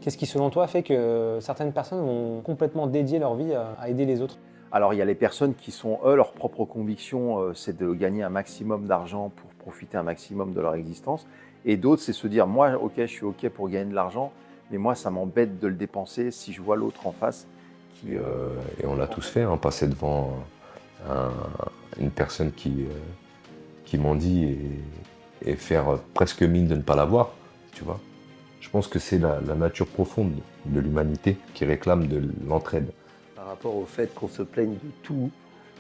Qu'est-ce qui, selon toi, fait que certaines personnes vont complètement dédier leur vie à aider les autres? Alors, il y a les personnes qui sont, eux, leur propre conviction, c'est de gagner un maximum d'argent pour profiter un maximum de leur existence. Et d'autres, c'est se dire, moi, ok, je suis ok pour gagner de l'argent, mais moi, ça m'embête de le dépenser si je vois l'autre en face qui... Et on l'a tous fait, hein, passer devant un- une personne qui mendie et faire presque mine de ne pas l'avoir, tu vois. Je pense que c'est la nature profonde de l'humanité qui réclame de l'entraide. Par rapport au fait qu'on se plaigne de tout,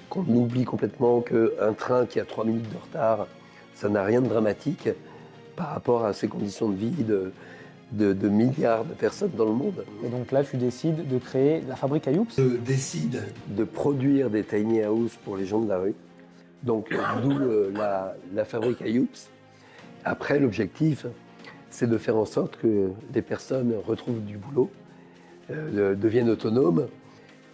qu'on oublie complètement qu'un train qui a 3 minutes de retard, ça n'a rien de dramatique par rapport à ces conditions de vie de milliards de personnes dans le monde. Et donc là, tu décides de créer la fabrique à Youps. Décide de produire des tiny house pour les gens de la rue. Donc d'où la fabrique à Youps. Après, l'objectif, c'est de faire en sorte que les personnes retrouvent du boulot, deviennent autonomes.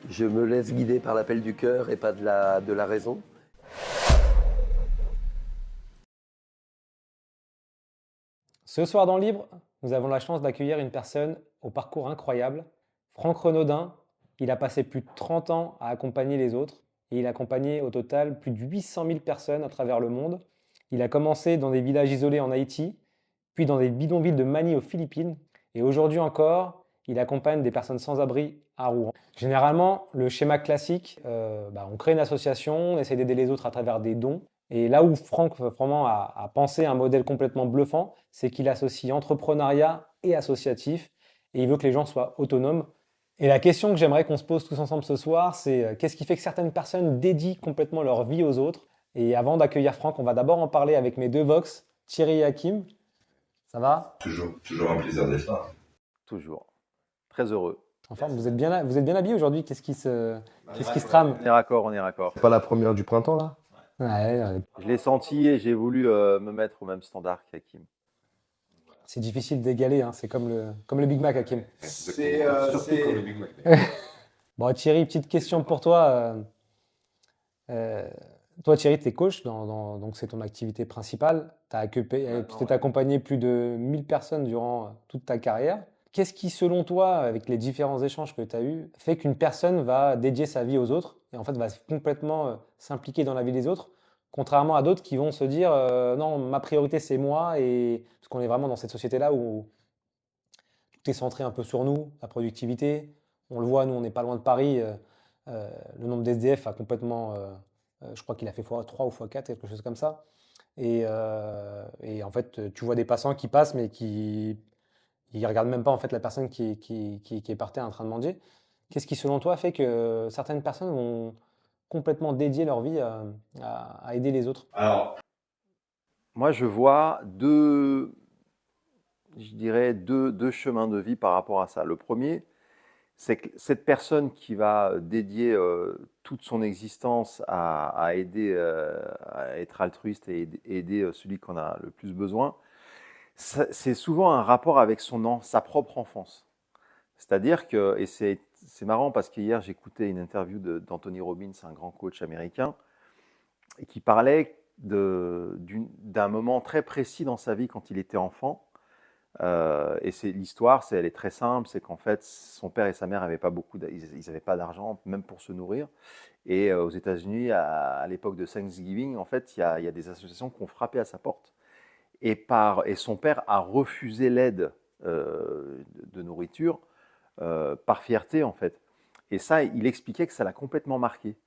Je me laisse guider par l'appel du cœur et pas de la raison. Ce soir dans Libre, nous avons la chance d'accueillir une personne au parcours incroyable. Franck Renaudin, il a passé plus de 30 ans à accompagner les autres et il a accompagné au total plus de 800 000 personnes à travers le monde. Il a commencé dans des villages isolés en Haïti, puis dans des bidonvilles de Manille aux Philippines et aujourd'hui encore, il accompagne des personnes sans abri à Rouen. Généralement, le schéma classique, on crée une association, on essaie d'aider les autres à travers des dons. Et là où Franck vraiment a pensé un modèle complètement bluffant, c'est qu'il associe entrepreneuriat et associatif, et il veut que les gens soient autonomes. Et la question que j'aimerais qu'on se pose tous ensemble ce soir, c'est qu'est-ce qui fait que certaines personnes dédient complètement leur vie aux autres? Et avant d'accueillir Franck, on va d'abord en parler avec mes deux Vox, Thierry et Hakim. Ça va? Toujours un plaisir d'être là. Toujours. Très heureux. Enfin, vous êtes bien habillés aujourd'hui. Qu'est-ce qui se trame? On est raccord, on est raccord. C'est pas la première du printemps, là? Ouais, Je l'ai senti et j'ai voulu me mettre au même standard qu'Hakim. c'est difficile d'égaler, hein. C'est comme le Big Mac, Hakim. Surtout comme le Big Mac. Bon, Thierry, petite question pour toi. Toi, Thierry, tu es coach, donc c'est ton activité principale. Tu as peut-être accompagné plus de 1000 personnes durant toute ta carrière. Qu'est-ce qui, selon toi, avec les différents échanges que tu as eus, fait qu'une personne va dédier sa vie aux autres et en fait va complètement s'impliquer dans la vie des autres, contrairement à d'autres qui vont se dire non, ma priorité c'est moi, et parce qu'on est vraiment dans cette société-là où tout est centré un peu sur nous, la productivité. On le voit, nous, on n'est pas loin de Paris. Le nombre d'SDF a complètement, je crois qu'il a fait x3 ou x4, quelque chose comme ça. Et en fait, tu vois des passants qui passent, mais qui ne regardent même pas en fait la personne qui est par terre en train de manger. Qu'est-ce qui, selon toi, fait que certaines personnes vont complètement dédier leur vie à aider les autres? Alors, Moi, je vois deux chemins de vie par rapport à ça. Le premier, c'est que cette personne qui va dédier toute son existence à aider, à être altruiste et aider celui qu'on a le plus besoin, c'est souvent un rapport avec sa propre enfance. C'est-à-dire que, et c'est marrant parce qu'hier j'écoutais une interview d'Anthony Robbins, un grand coach américain, et qui parlait d'un moment très précis dans sa vie quand il était enfant. Et l'histoire, elle est très simple, c'est qu'en fait, son père et sa mère n'avaient pas ils n'avaient pas d'argent, même pour se nourrir. Et aux États-Unis, à l'époque de Thanksgiving, en fait, il y a des associations qui ont frappé à sa porte. Et son père a refusé l'aide de nourriture par fierté, en fait. Et ça, il expliquait que ça l'a complètement marqué.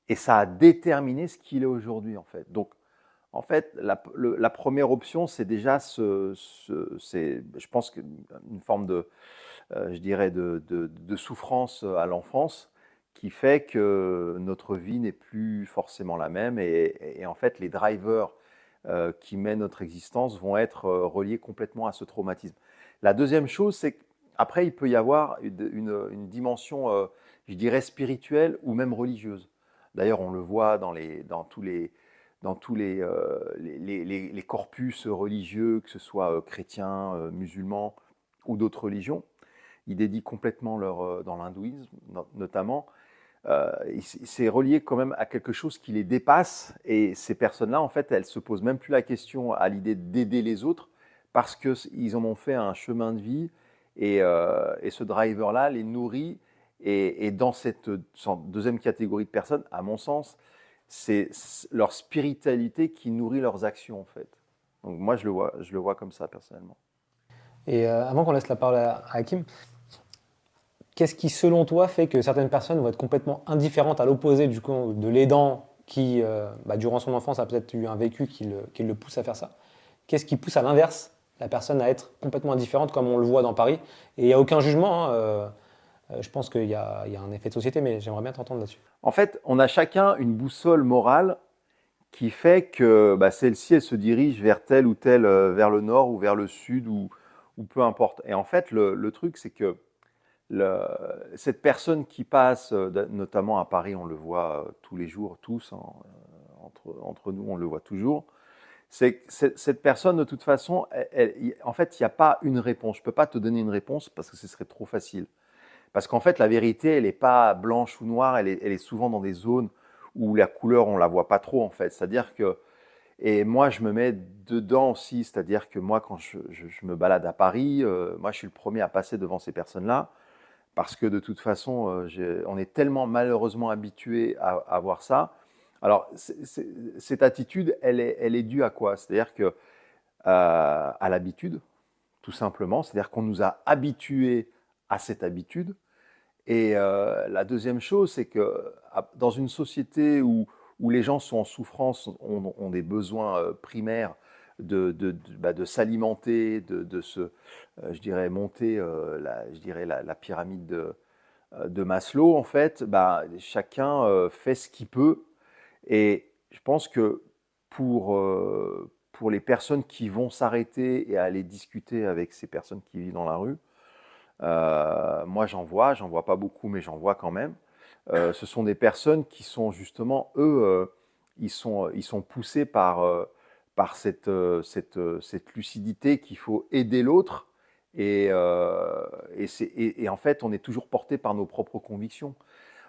Et ça a déterminé ce qu'il est aujourd'hui, en fait. Donc, en fait, la première option, c'est déjà, je pense, une forme je dirais, de souffrance à l'enfance qui fait que notre vie n'est plus forcément la même. Et en fait, les drivers qui mènent notre existence vont être reliés complètement à ce traumatisme. La deuxième chose, c'est qu'après, il peut y avoir une dimension, je dirais, spirituelle ou même religieuse. D'ailleurs, on le voit dans tous les corpus religieux, que ce soit chrétiens, musulmans ou d'autres religions. Ils dédient complètement dans l'hindouisme notamment. C'est relié quand même à quelque chose qui les dépasse, et ces personnes-là, en fait, elles ne se posent même plus la question à l'idée d'aider les autres parce qu'ils en ont fait un chemin de vie Et ce driver-là les nourrit. Et dans cette deuxième catégorie de personnes, à mon sens, c'est leur spiritualité qui nourrit leurs actions, en fait. Donc moi, je le vois comme ça, personnellement. Et avant qu'on laisse la parole à Hakim, qu'est-ce qui, selon toi, fait que certaines personnes vont être complètement indifférentes à l'opposé du coup, de l'aidant qui, durant son enfance, a peut-être eu un vécu qui le pousse à faire ça? Qu'est-ce qui pousse à l'inverse la personne à être complètement indifférente, comme on le voit dans Paris? Et il n'y a aucun jugement, hein, je pense qu'il y a un effet de société, mais j'aimerais bien t'entendre là-dessus. En fait, on a chacun une boussole morale qui fait que celle-ci, elle se dirige vers tel ou tel, vers le nord ou vers le sud ou peu importe. Et en fait, le truc, c'est que cette personne qui passe, notamment à Paris, on le voit tous les jours, tous, hein, entre nous, on le voit toujours, c'est que cette personne, de toute façon, en fait, il n'y a pas une réponse. Je ne peux pas te donner une réponse parce que ce serait trop facile. Parce qu'en fait, la vérité, elle n'est pas blanche ou noire, elle est souvent dans des zones où la couleur, on ne la voit pas trop, en fait. C'est-à-dire que, et moi, je me mets dedans aussi, c'est-à-dire que moi, quand je me balade à Paris, moi, je suis le premier à passer devant ces personnes-là, parce que de toute façon, on est tellement malheureusement habitué à voir ça. Alors, cette attitude, elle est due à quoi? C'est-à-dire que à l'habitude, tout simplement. C'est-à-dire qu'on nous a habitués à cette habitude. Et la deuxième chose, c'est que dans une société où les gens sont en souffrance, ont des besoins primaires de s'alimenter, de se, je dirais, monter la pyramide de Maslow, en fait, chacun fait ce qu'il peut. Et je pense que pour les personnes qui vont s'arrêter et aller discuter avec ces personnes qui vivent dans la rue, moi j'en vois pas beaucoup, mais j'en vois quand même. Ce sont des personnes qui sont justement, eux, ils sont poussés par cette lucidité qu'il faut aider l'autre. Et en fait, on est toujours porté par nos propres convictions.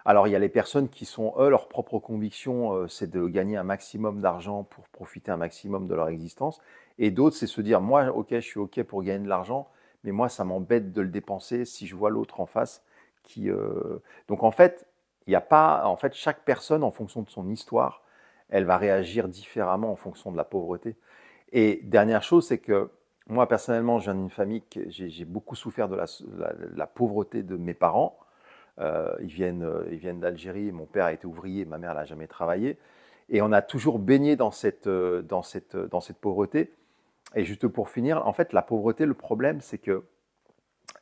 Alors, il y a les personnes qui sont, eux, leur propre conviction, c'est de gagner un maximum d'argent pour profiter un maximum de leur existence. Et d'autres, c'est se dire, moi, ok, je suis ok pour gagner de l'argent, mais moi, ça m'embête de le dépenser si je vois l'autre en face qui. Donc, en fait, il n'y a pas. En fait, chaque personne, en fonction de son histoire, elle va réagir différemment en fonction de la pauvreté. Et dernière chose, c'est que moi, personnellement, je viens d'une famille que j'ai beaucoup souffert de la pauvreté de mes parents. Ils viennent d'Algérie. Mon père a été ouvrier, ma mère n'a jamais travaillé. Et on a toujours baigné dans cette pauvreté. Et juste pour finir, en fait, la pauvreté, le problème, c'est que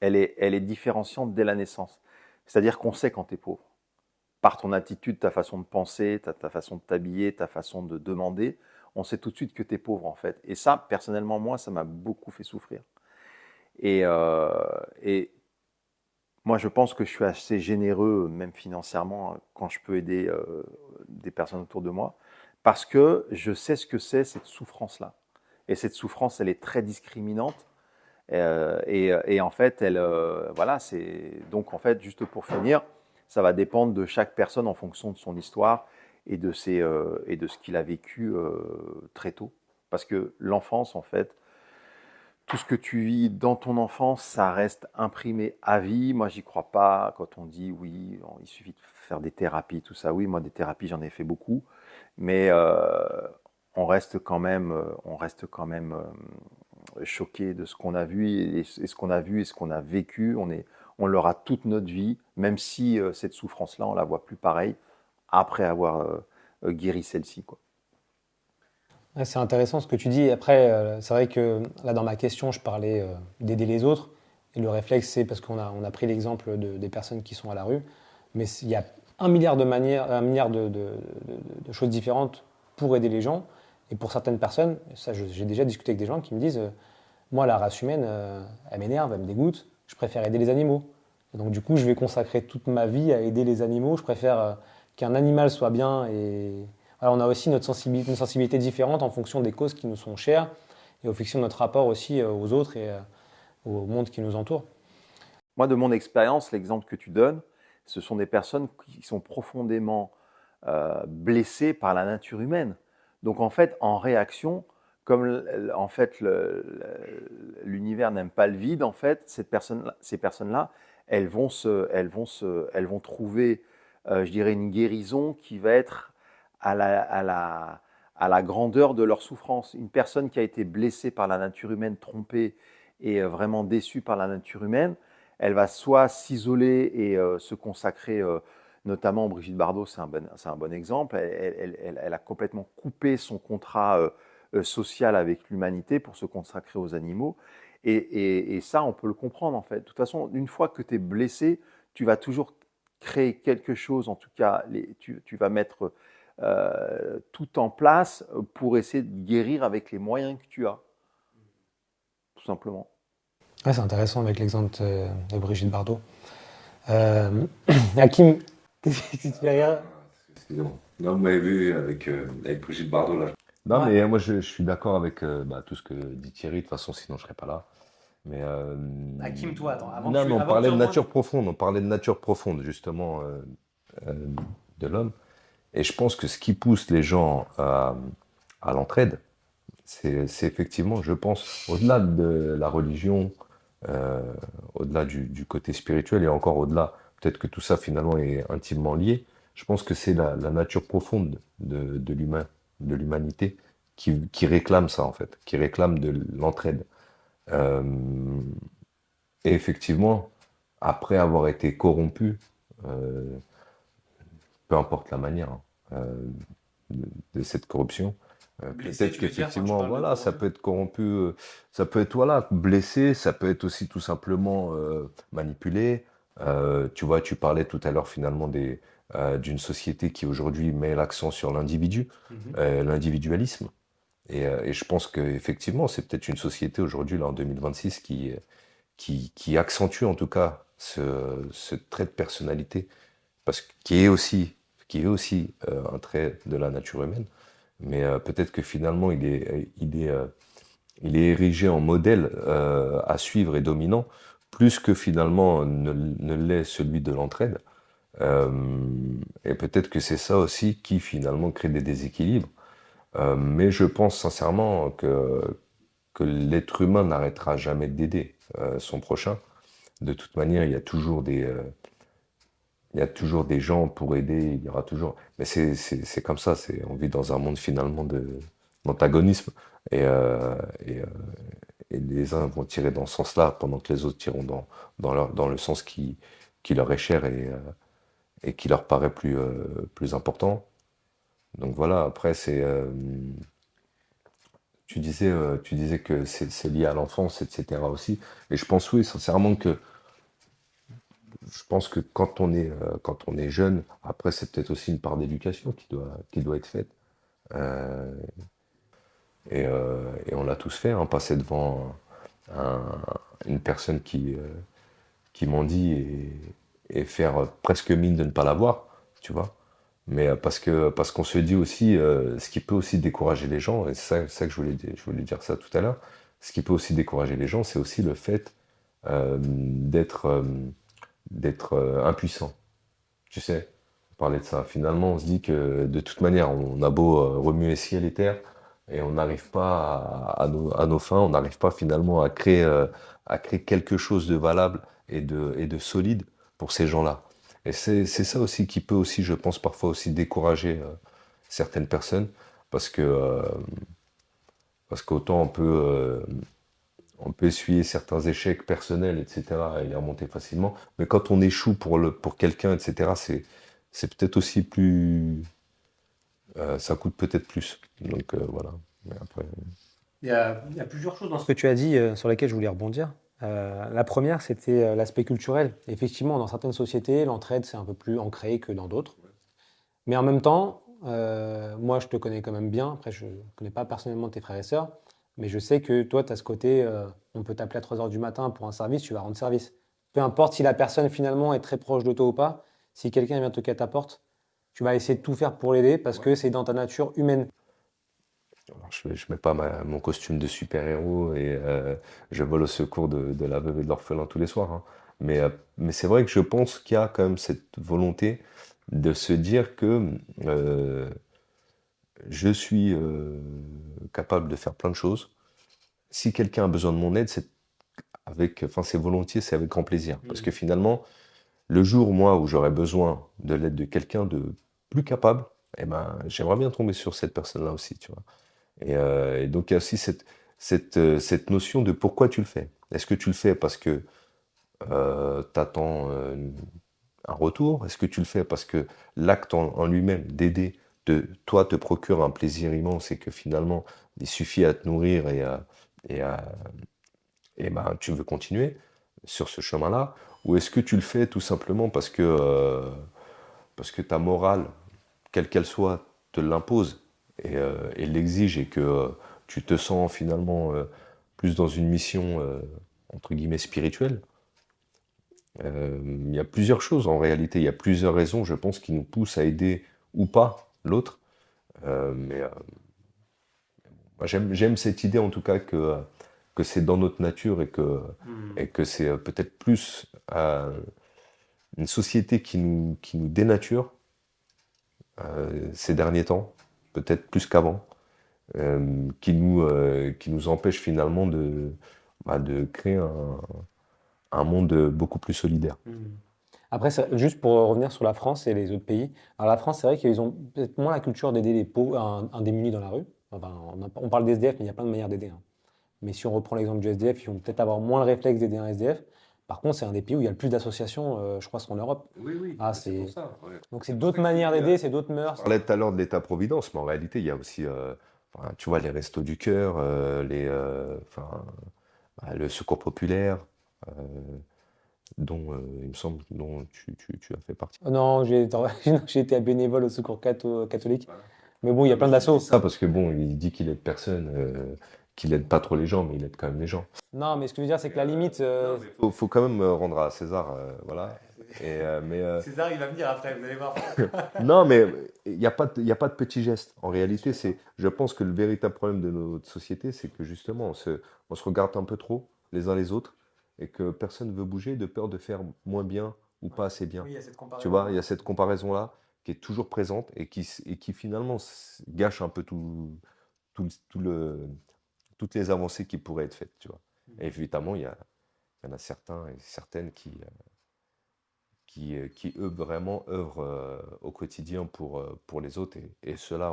elle est différenciante dès la naissance. C'est-à-dire qu'on sait quand tu es pauvre. Par ton attitude, ta façon de penser, ta façon de t'habiller, ta façon de demander, on sait tout de suite que tu es pauvre, en fait. Et ça, personnellement, moi, ça m'a beaucoup fait souffrir. Et moi, je pense que je suis assez généreux, même financièrement, quand je peux aider des personnes autour de moi, parce que je sais ce que c'est, cette souffrance-là. Et cette souffrance, elle est très discriminante. Et en fait, voilà, donc en fait, juste pour finir, ça va dépendre de chaque personne en fonction de son histoire et de ce qu'il a vécu très tôt. Parce que l'enfance, en fait, tout ce que tu vis dans ton enfance, ça reste imprimé à vie. Moi, j'y crois pas quand on dit oui, il suffit de faire des thérapies, tout ça. Oui, moi, des thérapies, j'en ai fait beaucoup, mais on reste quand même choqué de ce qu'on a vu et ce qu'on a vu et ce qu'on a vécu. On l'aura toute notre vie, même si cette souffrance-là, on la voit plus pareil après avoir guéri celle-ci, quoi. Ouais, c'est intéressant ce que tu dis. Après, c'est vrai que là, dans ma question, je parlais d'aider les autres. Et le réflexe, c'est parce on a pris l'exemple des personnes qui sont à la rue. Mais il y a un milliard de manières, un milliard de choses différentes pour aider les gens. Et pour certaines personnes, ça, j'ai déjà discuté avec des gens qui me disent moi, la race humaine, elle m'énerve, elle me dégoûte. Je préfère aider les animaux. Et donc, du coup, je vais consacrer toute ma vie à aider les animaux. Je préfère qu'un animal soit bien et. Alors, on a aussi une sensibilité différente en fonction des causes qui nous sont chères et en fonction de notre rapport aussi aux autres et au monde qui nous entoure. Moi, de mon expérience, l'exemple que tu donnes, ce sont des personnes qui sont profondément blessées par la nature humaine. Donc, en fait, en réaction, en fait, l'univers n'aime pas le vide, en fait, ces personnes-là, elles vont trouver, je dirais, une guérison qui va être à la grandeur de leur souffrance. Une personne qui a été blessée par la nature humaine, trompée et vraiment déçue par la nature humaine, elle va soit s'isoler et se consacrer, notamment Brigitte Bardot, c'est un bon exemple, elle a complètement coupé son contrat social avec l'humanité pour se consacrer aux animaux. Et ça, on peut le comprendre en fait. De toute façon, une fois que tu es blessé, tu vas toujours créer quelque chose, en tout cas, tu vas mettre tout en place pour essayer de guérir avec les moyens que tu as, tout simplement. Ouais, c'est intéressant avec l'exemple de Brigitte Bardot. Hakim, qu'est-ce qui te fait rire? Excusez-moi. Non, vous m'avez vu avec Brigitte Bardot là. Non, Ouais. mais moi je suis d'accord avec tout ce que dit Thierry. De toute façon, sinon je serais pas là. Mais Hakim, toi, attends, avant que non, tu, mais on avant que parlait tu de rebondisses- nature profonde. On parlait de nature profonde justement euh, de l'homme. Et je pense que ce qui pousse les gens à l'entraide, c'est effectivement, je pense, au-delà de la religion, euh, au-delà du côté spirituel et encore au-delà, peut-être que tout ça finalement est intimement lié. Je pense que c'est la nature profonde de l'humain, de l'humanité, qui réclame ça en fait, qui réclame de l'entraide. Euh, et effectivement, après avoir été corrompu, euh, peu importe la manière de cette corruption, Blessé, peut-être tu veux dire, quand tu qu'effectivement, parles de voilà, ça corrompu? peut être corrompu, ça peut être voilà, blessé, ça peut être aussi tout simplement manipulé. Tu vois, tu parlais tout à l'heure finalement d'une société qui aujourd'hui met l'accent sur l'individu, Mhm. l'individualisme. Et je pense qu'effectivement, c'est peut-être une société aujourd'hui, là en 2026, qui accentue en tout cas ce trait de personnalité, parce que, qui est aussi un trait de la nature humaine, mais peut-être que finalement il est érigé en modèle à suivre et dominant, plus que finalement ne l'est celui de l'entraide. Euh, et peut-être que c'est ça aussi qui finalement crée des déséquilibres. Mais je pense sincèrement que l'être humain n'arrêtera jamais d'aider son prochain. De toute manière, il y a toujours des gens pour aider, il y aura toujours. Mais c'est comme ça, on vit dans un monde finalement d'antagonisme. Et les uns vont tirer dans ce sens-là, pendant que les autres tireront dans le sens qui leur est cher et qui leur paraît plus important. Donc voilà, après, tu disais que c'est lié à l'enfance, etc. aussi. Et je pense, oui, sincèrement, je pense que quand on est jeune, après, c'est peut-être aussi une part d'éducation qui doit être faite. Euh, et on l'a tous fait, hein, passer devant une personne qui mendie et faire presque mine de ne pas l'avoir, tu vois. Mais parce qu'on se dit aussi, ce qui peut aussi décourager les gens, et c'est ça que je voulais dire ça tout à l'heure, ce qui peut aussi décourager les gens, c'est aussi le fait d'être impuissant. Tu sais, on parlait de ça. Finalement, on se dit que de toute manière, on a beau remuer ciel et terre, et on n'arrive pas à nos fins, on n'arrive pas finalement à créer quelque chose de valable et de solide pour ces gens-là. Et c'est ça aussi qui peut aussi, je pense, parfois aussi décourager certaines personnes, parce que parce qu'autant on peut essuyer certains échecs personnels, etc., et les remonter facilement. Mais quand on échoue pour quelqu'un, etc., c'est peut-être aussi plus. Ça coûte peut-être plus. Donc voilà. Mais après. Il y a plusieurs choses dans ce que tu as dit sur lesquelles je voulais rebondir. La première, c'était l'aspect culturel. Effectivement, dans certaines sociétés, l'entraide, c'est un peu plus ancré que dans d'autres. Mais en même temps, moi, je te connais quand même bien. Après, je ne connais pas personnellement tes frères et sœurs. Mais je sais que toi, tu as ce côté, on peut t'appeler à 3 heures du matin pour un service, tu vas rendre service. Peu importe si la personne finalement est très proche de toi ou pas, si quelqu'un vient toquer à ta porte, tu vas essayer de tout faire pour l'aider parce que c'est dans ta nature humaine. Alors, je mets pas mon costume de super-héros et je vole au secours de la veuve et de l'orphelin tous les soirs, hein. Mais c'est vrai que je pense qu'il y a quand même cette volonté de se dire que je suis capable de faire plein de choses. Si quelqu'un a besoin de mon aide, c'est volontiers, c'est avec grand plaisir. Parce que finalement, le jour, moi, où j'aurais besoin de l'aide de quelqu'un de plus capable, eh ben, j'aimerais bien tomber sur cette personne-là aussi, tu vois. Et donc, il y a aussi cette notion de pourquoi tu le fais. Est-ce que tu le fais parce que tu attends un retour? Est-ce que tu le fais parce que l'acte en lui-même d'aider, toi, te procure un plaisir immense et que finalement, il suffit à te nourrir et ben, tu veux continuer sur ce chemin-là? Ou est-ce que tu le fais tout simplement parce que ta morale, quelle qu'elle soit, te l'impose et l'exige et que tu te sens finalement plus dans une mission entre guillemets spirituelle? Il y a plusieurs choses en réalité, il y a plusieurs raisons, je pense, qui nous poussent à aider ou pas l'autre. Mais moi, j'aime cette idée en tout cas que c'est dans notre nature et que c'est peut-être plus une société qui nous dénature ces derniers temps, peut-être plus qu'avant, qui nous empêche finalement de créer un monde beaucoup plus solidaire. Après, juste pour revenir sur la France et les autres pays. Alors la France, c'est vrai qu'ils ont peut-être moins la culture d'aider les pauvres, un démunis dans la rue. Enfin, on parle des SDF, mais il y a plein de manières d'aider, hein. Mais si on reprend l'exemple du SDF, ils vont peut-être avoir moins le réflexe d'aider un SDF. Par contre, c'est un des pays où il y a le plus d'associations, je crois, c'est en Europe. Oui, Ah, c'est pour ça. Ouais. Donc c'est d'autres manières d'aider, c'est d'autres Je mœurs. parlais tout à l'heure de l'État-providence, mais en réalité, il y a aussi, tu vois, les restos du cœur, le secours populaire, euh, dont il me semble dont tu as fait partie. Non, j'ai été bénévole au secours catholique. Voilà. Mais bon, il y a plein d'assauts. Ça parce que bon, il dit qu'il aide personne, qu'il aide pas trop les gens, mais il aide quand même les gens. Non, mais ce que je veux dire, c'est que la limite. Faut quand même rendre à César, voilà. César, il va venir après, vous allez voir. Non, mais il n'y a pas de petits gestes. En réalité, je pense que le véritable problème de notre société, c'est que justement, on se regarde un peu trop les uns les autres et que personne ne veut bouger de peur de faire moins bien ou pas assez bien. Oui, il y a cette comparaison. Tu vois, il y a cette comparaison-là qui est toujours présente et qui finalement gâche un peu toutes les avancées qui pourraient être faites, tu vois. Et évidemment, il y en a certains et certaines qui eux vraiment œuvrent au quotidien pour les autres. Et ceux-là,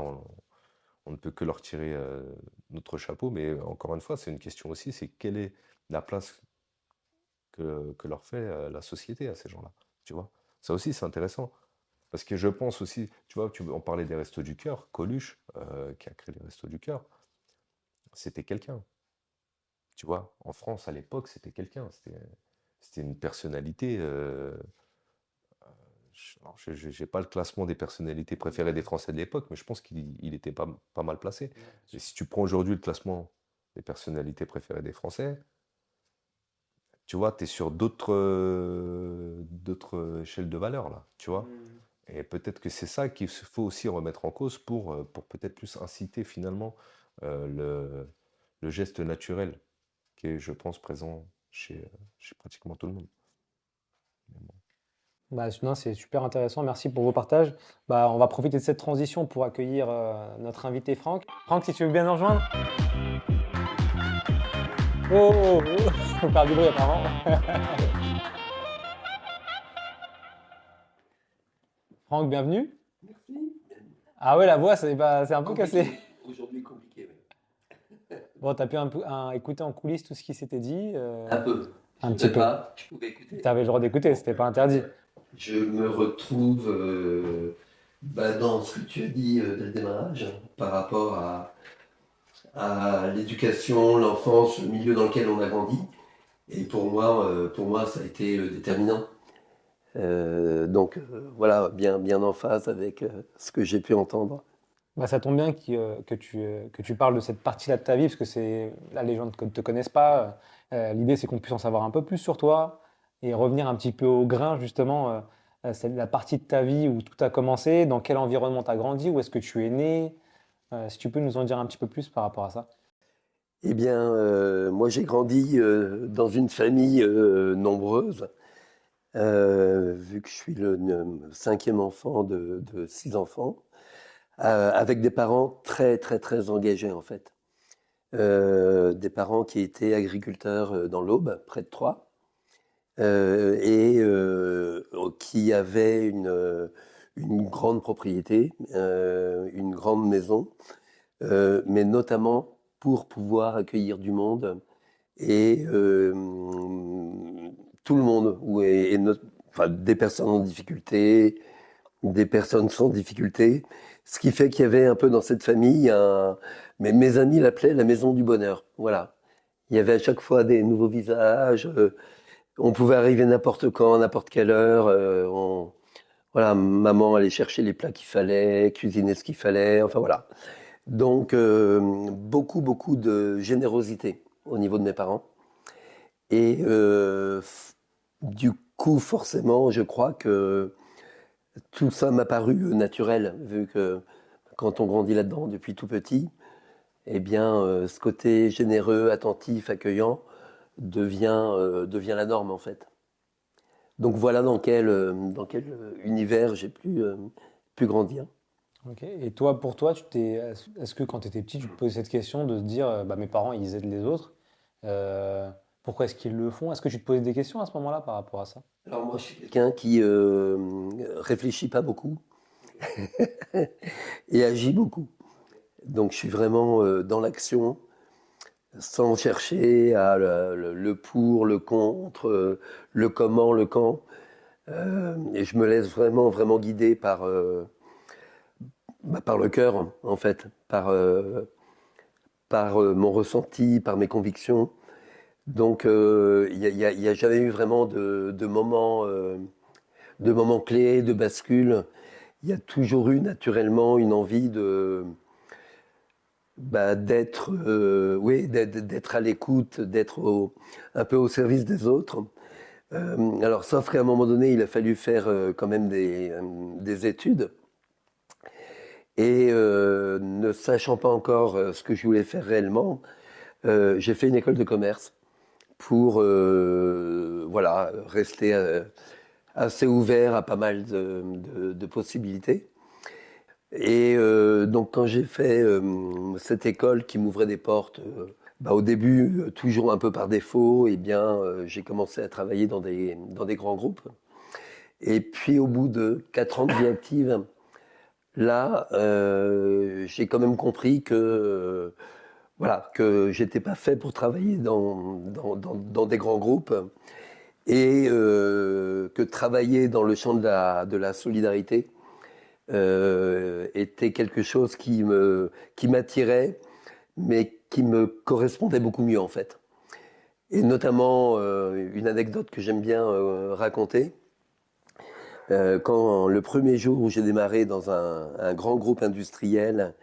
on ne peut que leur tirer notre chapeau. Mais encore une fois, c'est une question aussi, c'est quelle est la place que leur fait la société à ces gens-là, tu vois. Ça aussi, c'est intéressant. Parce que je pense aussi, tu vois, on parlait des Restos du Cœur, Coluche, qui a créé les Restos du Cœur, c'était quelqu'un. Tu vois, en France, à l'époque, c'était quelqu'un. C'était une personnalité. Je n'ai pas le classement des personnalités préférées des Français de l'époque, mais je pense qu'il était pas mal placé. Et si tu prends aujourd'hui le classement des personnalités préférées des Français, tu vois, tu es sur d'autres échelles de valeur, là, tu vois. Et peut-être que c'est ça qu'il faut aussi remettre en cause pour peut-être plus inciter finalement le geste naturel qui est, je pense, présent chez pratiquement tout le monde. Mais bon. Bah, non, c'est super intéressant. Merci pour vos partages. Bah, on va profiter de cette transition pour accueillir notre invité Franck. Franck, si tu veux bien nous rejoindre. Oh, oh, oh. Faut faire du bruit apparemment. Franck, bienvenue. Merci. Ah ouais, la voix, c'est un peu cassé. Aujourd'hui compliqué. Bon, t'as pu écouter en coulisses tout ce qui s'était dit. Un peu. Un petit peu. Je pouvais écouter. T'avais le droit d'écouter, c'était pas interdit. Je me retrouve dans ce que tu as dit dès le démarrage par rapport à l'éducation, l'enfance, le milieu dans lequel on a grandi. Et pour moi ça a été déterminant. Voilà, bien en phase avec ce que j'ai pu entendre. Bah, ça tombe bien que tu parles de cette partie-là de ta vie, parce que là, les gens ne te connaissent pas. L'idée, c'est qu'on puisse en savoir un peu plus sur toi et revenir un petit peu au grain, justement. C'est la partie de ta vie où tout a commencé, dans quel environnement tu as grandi, où est-ce que tu es né. Si tu peux nous en dire un petit peu plus par rapport à ça. Eh bien, moi j'ai grandi dans une famille nombreuse, vu que je suis le cinquième enfant de 6 enfants, avec des parents très, très, très engagés, en fait. Des parents qui étaient agriculteurs dans l'Aube, près de Troyes, et qui avaient une grande propriété, une grande maison, mais notamment pour pouvoir accueillir du monde et tout le monde, enfin, des personnes en difficulté, des personnes sans difficulté, ce qui fait qu'il y avait un peu dans cette famille, mais mes amis l'appelaient la maison du bonheur, voilà. Il y avait à chaque fois des nouveaux visages, on pouvait arriver n'importe quand, n'importe quelle heure, voilà, maman allait chercher les plats qu'il fallait, cuisiner ce qu'il fallait, enfin voilà. Donc, beaucoup, beaucoup de générosité au niveau de mes parents. Et du coup, forcément, je crois que tout ça m'a paru naturel, vu que quand on grandit là-dedans depuis tout petit, eh bien, ce côté généreux, attentif, accueillant devient la norme, en fait. Donc voilà dans quel univers j'ai pu grandir. Ok. Et toi, pour toi, est-ce que quand tu étais petit, tu te posais cette question de te dire, bah, mes parents, ils aident les autres, pourquoi est-ce qu'ils le font? Est-ce que tu te posais des questions à ce moment-là par rapport à ça? Alors moi, je suis quelqu'un qui réfléchit pas beaucoup et agit beaucoup. Donc je suis vraiment dans l'action, sans chercher à le pour, le contre, le comment, le quand. Et je me laisse vraiment, vraiment guider par le cœur, en fait, par mon ressenti, par mes convictions. Donc il y a jamais eu vraiment de moments clés, de bascule. Il y a toujours eu naturellement une envie d'être d'être à l'écoute, un peu au service des autres. Alors, sauf qu'à un moment donné, il a fallu faire quand même des études. Et ne sachant pas encore ce que je voulais faire réellement, j'ai fait une école de commerce pour voilà, rester assez ouvert à pas mal de possibilités. Et donc quand j'ai fait cette école qui m'ouvrait des portes, au début, toujours un peu par défaut, eh bien, j'ai commencé à travailler dans des grands groupes. Et puis au bout de 4 ans de vie active, là, j'ai quand même compris que voilà, que j'étais pas fait pour travailler dans des grands groupes et que travailler dans le champ de la solidarité était quelque chose qui m'attirait, mais qui me correspondait beaucoup mieux en fait. Et notamment une anecdote que j'aime bien raconter. Quand le premier jour où j'ai démarré dans un grand groupe industriel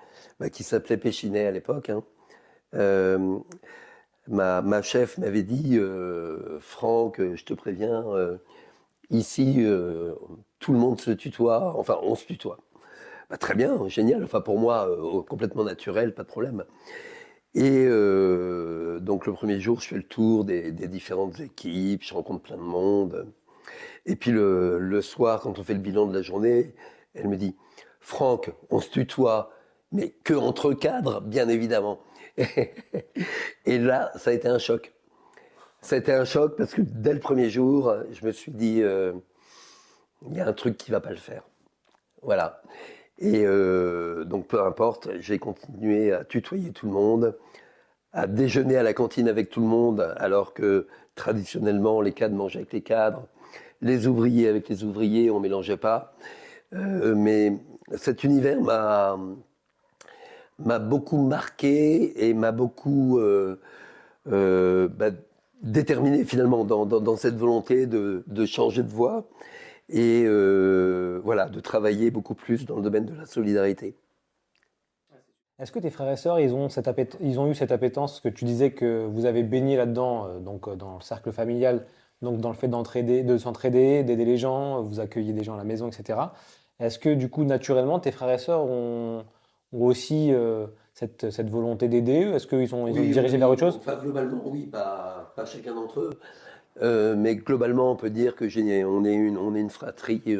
qui s'appelait Péchinet à l'époque, hein, ma chef m'avait dit Franck, je te préviens, ici tout le monde se tutoie, enfin on se tutoie. Très bien, génial, enfin pour moi complètement naturel, pas de problème. Et donc le premier jour, je fais le tour des différentes équipes, je rencontre plein de monde. Et puis le soir, quand on fait le bilan de la journée, elle me dit Franck, on se tutoie, mais que entre cadres, bien évidemment. Et là, ça a été un choc. Ça a été un choc parce que dès le premier jour, je me suis dit il y a un truc qui va pas le faire. Voilà. Et donc peu importe, j'ai continué à tutoyer tout le monde, à déjeuner à la cantine avec tout le monde, alors que traditionnellement les cadres mangeaient avec les cadres, les ouvriers avec les ouvriers, on mélangeait pas. Mais cet univers m'a beaucoup marqué et m'a beaucoup déterminé finalement dans cette volonté de changer de voie et voilà, de travailler beaucoup plus dans le domaine de la solidarité. Est-ce que tes frères et sœurs, ils ont eu cette appétence que tu disais que vous avez baigné là-dedans, dans le cercle familial, donc dans le fait de s'entraider, d'aider les gens, vous accueillez des gens à la maison, etc. Est-ce que du coup, naturellement, tes frères et sœurs ont aussi cette volonté d'aider? Est-ce qu'ils ont dirigé vers autre chose? Enfin, globalement, oui, pas chacun d'entre eux. Mais globalement, on peut dire que on est une fratrie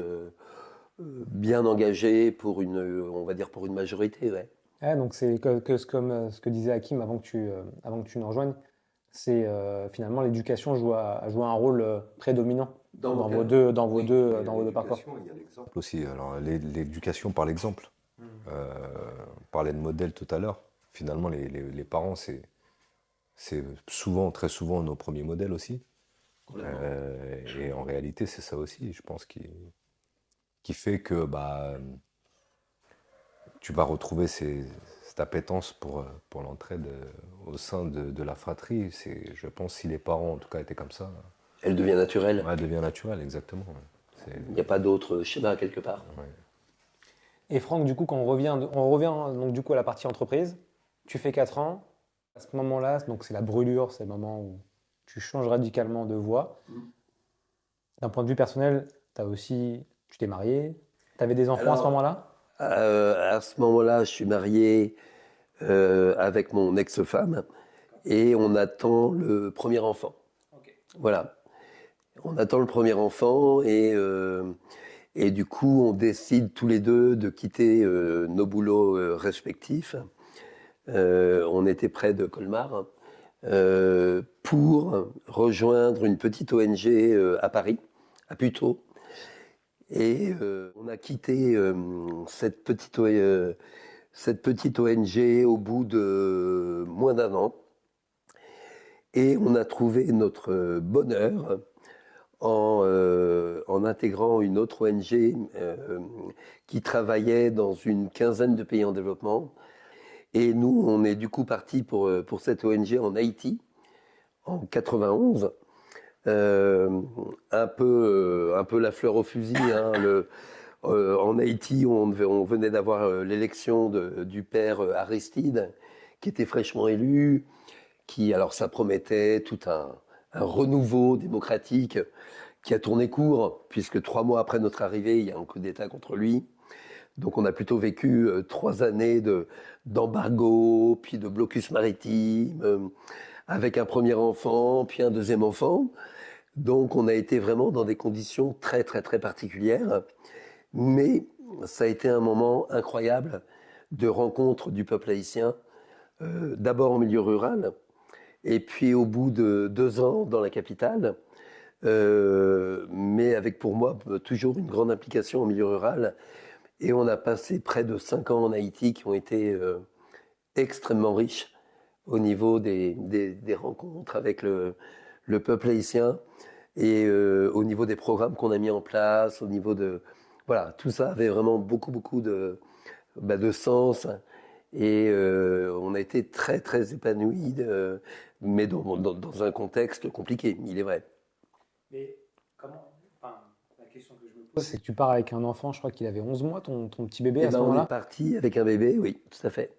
bien engagé pour on va dire pour une majorité, ouais. Ouais, donc c'est comme ce que disait Hakim avant que tu nous rejoignes, c'est finalement l'éducation a joué un rôle prédominant dans vos deux parcours. Il y a l'exemple aussi. Alors, l'éducation par l'exemple. On parlait de modèle tout à l'heure. Finalement, les parents, c'est très souvent nos premiers modèles aussi. Et en réalité, c'est ça aussi, je pense, qui fait que tu vas retrouver cette appétence pour l'entraide au sein de la fratrie. Je pense, si les parents, en tout cas, étaient comme ça. Elle devient naturelle. Ouais, elle devient naturelle, exactement. Il n'y a pas d'autre schéma quelque part. Ouais. Et Franck, du coup, quand on revient donc, du coup, à la partie entreprise, tu fais 4 ans. À ce moment-là, donc c'est la brûlure, c'est le moment où tu changes radicalement de voie. D'un point de vue personnel, tu t'es marié, tu avais des enfants à ce moment-là? À ce moment-là, je suis marié avec mon ex-femme et on attend le premier enfant. Voilà. On attend le premier enfant et du coup, on décide tous les deux de quitter nos boulots respectifs. On était près de Colmar pour rejoindre une petite ONG à Paris, à Puteaux. Et on a quitté cette petite ONG au bout de moins d'un an. Et on a trouvé notre bonheur en intégrant une autre ONG qui travaillait dans une quinzaine de pays en développement. Et nous, on est du coup partis pour cette ONG en Haïti, en 91. Un peu la fleur au fusil. Hein, en Haïti, on venait d'avoir l'élection du père Aristide, qui était fraîchement élu, alors ça promettait tout un renouveau démocratique qui a tourné court, puisque 3 mois après notre arrivée, il y a un coup d'État contre lui. Donc on a plutôt vécu 3 années d'embargo, puis de blocus maritime, avec un premier enfant, puis un deuxième enfant. Donc on a été vraiment dans des conditions très très très particulières. Mais ça a été un moment incroyable de rencontre du peuple haïtien, d'abord en milieu rural, et puis au bout de 2 ans dans la capitale, mais avec pour moi toujours une grande implication en milieu rural. Et on a passé près de 5 ans en Haïti qui ont été extrêmement riches au niveau des rencontres avec le peuple haïtien et au niveau des programmes qu'on a mis en place, au niveau de... Voilà, tout ça avait vraiment beaucoup de sens et on a été très très épanouis, mais dans un contexte compliqué, il est vrai. Mais comment... La question que je me pose, c'est que tu pars avec un enfant, je crois qu'il avait 11 mois, ton petit bébé à ce moment-là. On est parti avec un bébé, oui, tout à fait.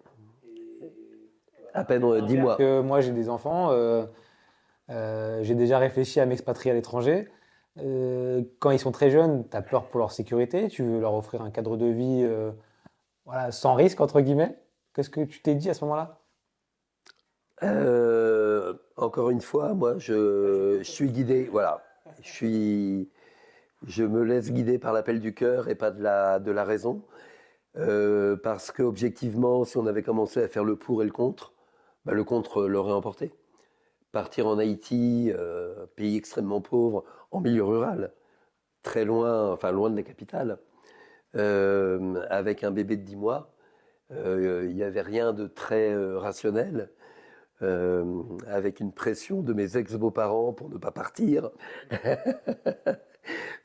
À peine 10 mois. Moi, j'ai des enfants, j'ai déjà réfléchi à m'expatrier à l'étranger. Quand ils sont très jeunes, tu as peur pour leur sécurité, tu veux leur offrir un cadre de vie sans risque, entre guillemets. Qu'est-ce que tu t'es dit à ce moment-là? Encore une fois, moi, je suis guidé, voilà. Je me laisse guider par l'appel du cœur et pas de la raison. Parce qu'objectivement, si on avait commencé à faire le pour et le contre l'aurait emporté. Partir en Haïti, pays extrêmement pauvre, en milieu rural, très loin, loin de la capitale, avec un bébé de 10 mois, il n'y avait rien de très rationnel. Avec une pression de mes ex-beaux-parents pour ne pas partir.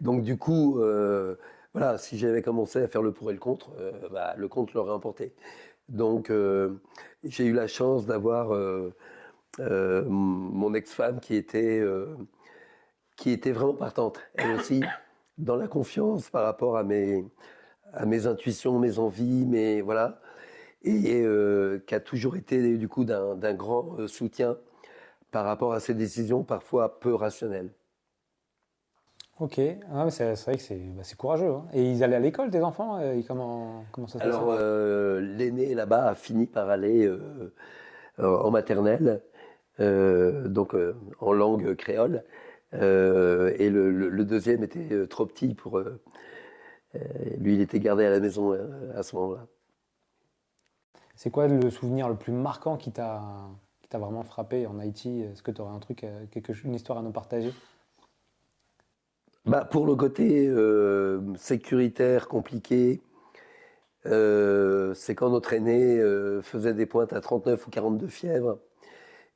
Donc du coup, voilà, si j'avais commencé à faire le pour et le contre l'aurait emporté. Donc j'ai eu la chance d'avoir mon ex-femme qui était vraiment partante, elle aussi, dans la confiance par rapport à mes intuitions, mes envies, voilà. Et qui a toujours été du coup d'un grand soutien par rapport à ces décisions parfois peu rationnelles. Ok, mais c'est vrai que c'est courageux. Hein. Et ils allaient à l'école, tes enfants? Comment ça se passe? Alors l'aîné là-bas a fini par aller en maternelle, donc en langue créole, et le deuxième était trop petit Lui, il était gardé à la maison à ce moment-là. C'est quoi le souvenir le plus marquant qui t'a vraiment frappé en Haïti? Est-ce que tu aurais un truc, une histoire à nous partager? Bah, pour le côté sécuritaire compliqué, c'est quand notre aîné faisait des pointes à 39 ou 42 fièvre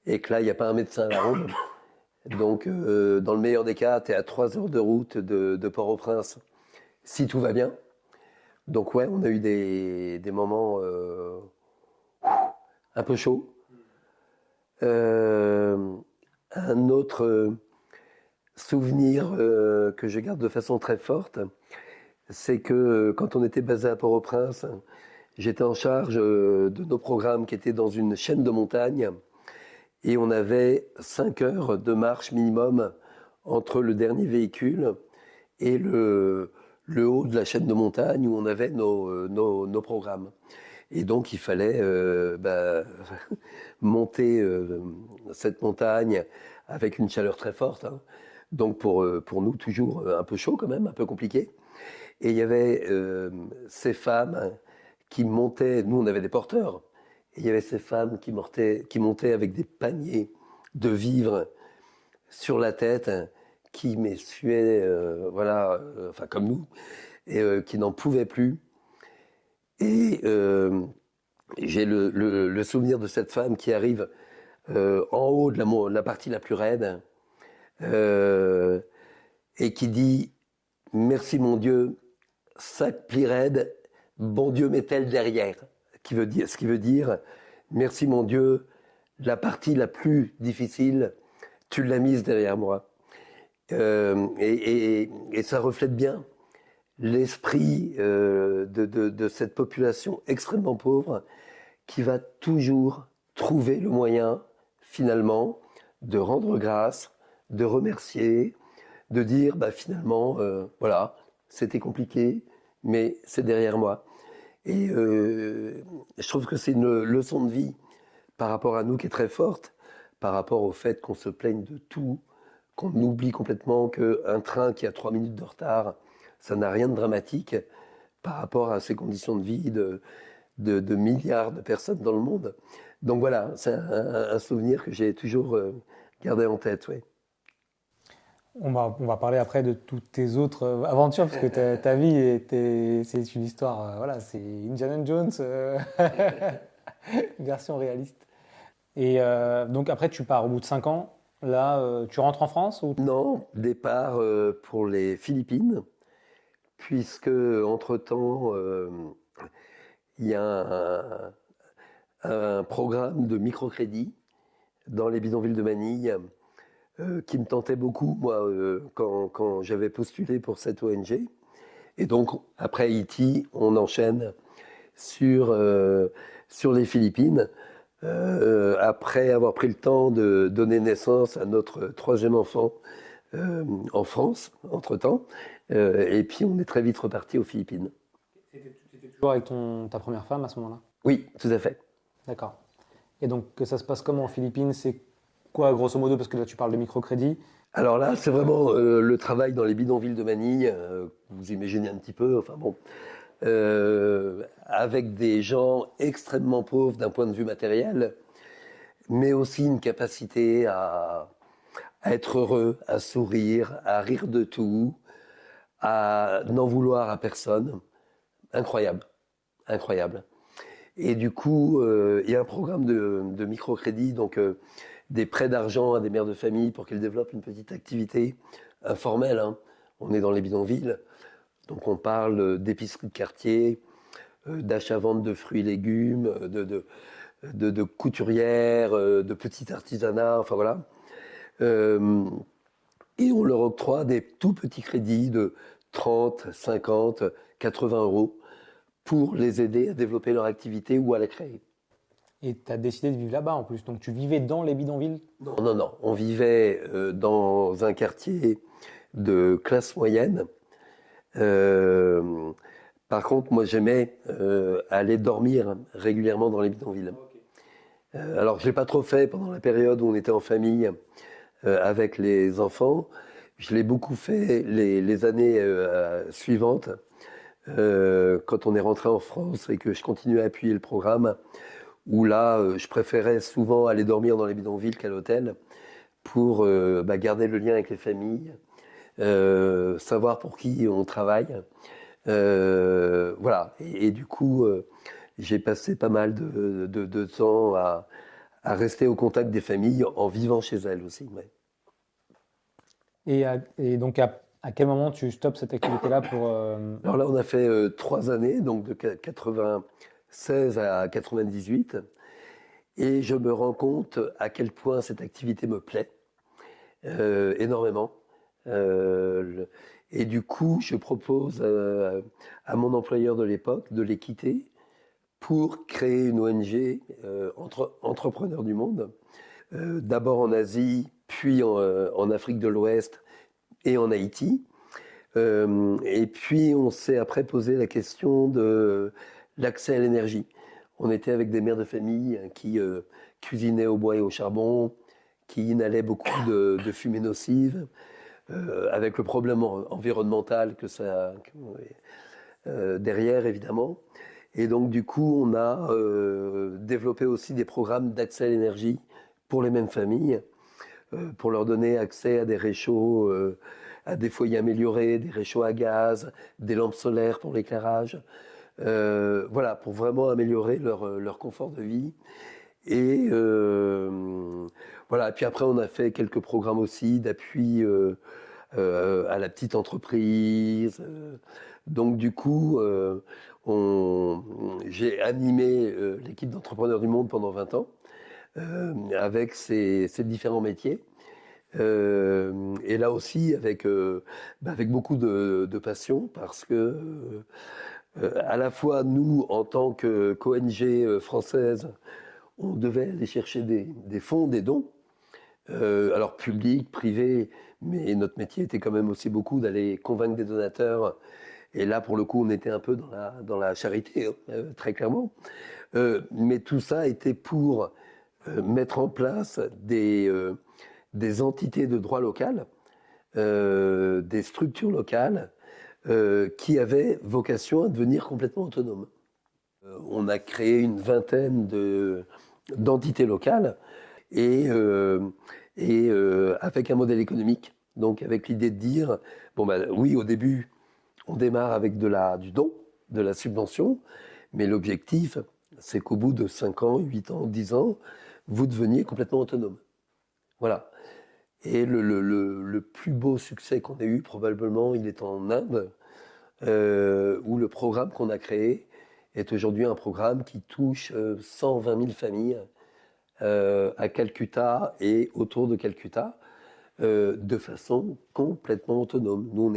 et que là, il n'y a pas un médecin à la ronde. Donc, dans le meilleur des cas, tu es à 3 heures de route de Port-au-Prince, si tout va bien. Donc, ouais, on a eu des moments un peu chauds. Un autre souvenir que je garde de façon très forte, c'est que quand on était basé à Port-au-Prince, j'étais en charge de nos programmes qui étaient dans une chaîne de montagne et on avait 5 heures de marche minimum entre le dernier véhicule et le haut de la chaîne de montagne où on avait nos programmes. Et donc il fallait monter cette montagne avec une chaleur très forte, hein. Donc pour nous toujours un peu chaud quand même, un peu compliqué. Et il y avait ces femmes qui montaient, nous on avait des porteurs, et il y avait ces femmes qui montaient avec des paniers de vivres sur la tête, qui m'essuaient, enfin comme nous, et qui n'en pouvaient plus. Et j'ai le souvenir de cette femme qui arrive en haut de la partie la plus raide et qui dit « Merci mon Dieu, sac pli raide, bon Dieu met-elle derrière », ce qui veut dire « Merci mon Dieu, la partie la plus difficile, tu l'as mise derrière moi ». Et ça reflète bien l'esprit de cette population extrêmement pauvre qui va toujours trouver le moyen, finalement, de rendre grâce, de remercier, de dire, bah, finalement, voilà, c'était compliqué, mais c'est derrière moi. Et je trouve que c'est une leçon de vie par rapport à nous qui est très forte, par rapport au fait qu'on se plaigne de tout, qu'on oublie complètement qu'un train qui a 3 minutes de retard, ça n'a rien de dramatique par rapport à ces conditions de vie de milliards de personnes dans le monde. Donc voilà, c'est un souvenir que j'ai toujours gardé en tête. Oui. On va parler après de toutes tes autres aventures, parce que ta vie, c'est une histoire, voilà, c'est Indiana Jones, version réaliste. Et donc après, tu pars au bout de 5 ans. Là, tu rentres en France ou... Non, départ pour les Philippines, puisque entre-temps, il y a un programme de microcrédit dans les bidonvilles de Manille qui me tentait beaucoup, moi, quand j'avais postulé pour cette ONG. Et donc, après Haïti, on enchaîne sur les Philippines, après avoir pris le temps de donner naissance à notre 3e enfant en France, entre-temps. Et puis, on est très vite reparti aux Philippines. C'était toujours avec ta première femme à ce moment-là? Oui, tout à fait. D'accord. Et donc, que ça se passe comment aux Philippines? C'est quoi, grosso modo, parce que là, tu parles de microcrédit? Alors là, c'est vraiment le travail dans les bidonvilles de Manille. Vous imaginez un petit peu, enfin bon, avec des gens extrêmement pauvres d'un point de vue matériel, mais aussi une capacité à être heureux, à sourire, à rire de tout, à n'en vouloir à personne. Incroyable, incroyable. Et du coup, il y a un programme de microcrédit, donc des prêts d'argent à des mères de famille pour qu'elles développent une petite activité informelle, hein. On est dans les bidonvilles, donc on parle d'épicerie de quartier, d'achat-vente de fruits et légumes, de couturières, de petit artisanat, enfin voilà. Et on leur octroie des tout petits crédits de 30, 50, 80 euros pour les aider à développer leur activité ou à la créer. Et tu as décidé de vivre là-bas en plus, donc tu vivais dans les bidonvilles? Non, on vivait dans un quartier de classe moyenne. Par contre, moi j'aimais aller dormir régulièrement dans les bidonvilles. Alors je ne l'ai pas trop fait pendant la période où on était en famille avec les enfants. Je l'ai beaucoup fait les années suivantes, quand on est rentré en France et que je continuais à appuyer le programme, où là, je préférais souvent aller dormir dans les bidonvilles qu'à l'hôtel pour garder le lien avec les familles, savoir pour qui on travaille. Voilà. Et du coup, j'ai passé pas mal de temps à rester au contact des familles en vivant chez elles aussi. Ouais. Et donc, à quel moment tu stoppes cette activité-là pour... Alors là, on a fait 3 années, donc de 96 à 98. Et je me rends compte à quel point cette activité me plaît énormément. Et du coup, je propose à mon employeur de l'époque de les quitter pour créer une ONG Entrepreneurs du Monde, d'abord en Asie, puis en Afrique de l'Ouest et en Haïti. Et puis, on s'est après posé la question de l'accès à l'énergie. On était avec des mères de famille qui cuisinaient au bois et au charbon, qui inhalaient beaucoup de fumée nocive, avec le problème environnemental que ça derrière, évidemment. Et donc, du coup, on a développé aussi des programmes d'accès à l'énergie pour les mêmes familles, pour leur donner accès à des réchauds, à des foyers améliorés, des réchauds à gaz, des lampes solaires pour l'éclairage. Voilà, pour vraiment améliorer leur confort de vie. Et voilà, et puis après, on a fait quelques programmes aussi d'appui à la petite entreprise. Donc, du coup, j'ai animé l'équipe d'entrepreneurs du monde pendant 20 ans avec ces différents métiers. Et là aussi, avec beaucoup de passion, parce que à la fois nous, en tant qu'ONG française, on devait aller chercher des fonds, des dons, alors publics, privés, mais notre métier était quand même aussi beaucoup d'aller convaincre des donateurs. Et là, pour le coup, on était un peu dans la charité, très clairement. Mais tout ça était pour mettre en place des entités de droit local, des structures locales qui avaient vocation à devenir complètement autonomes. On a créé une vingtaine d'entités locales et avec un modèle économique. Donc avec l'idée de dire, oui, au début, on démarre avec du don, de la subvention, mais l'objectif, c'est qu'au bout de 5 ans, 8 ans, 10 ans, vous deveniez complètement autonome. Voilà. Et le plus beau succès qu'on ait eu, probablement, il est en Inde, où le programme qu'on a créé est aujourd'hui un programme qui touche 120 000 familles à Calcutta et autour de Calcutta, de façon complètement autonome. Nous,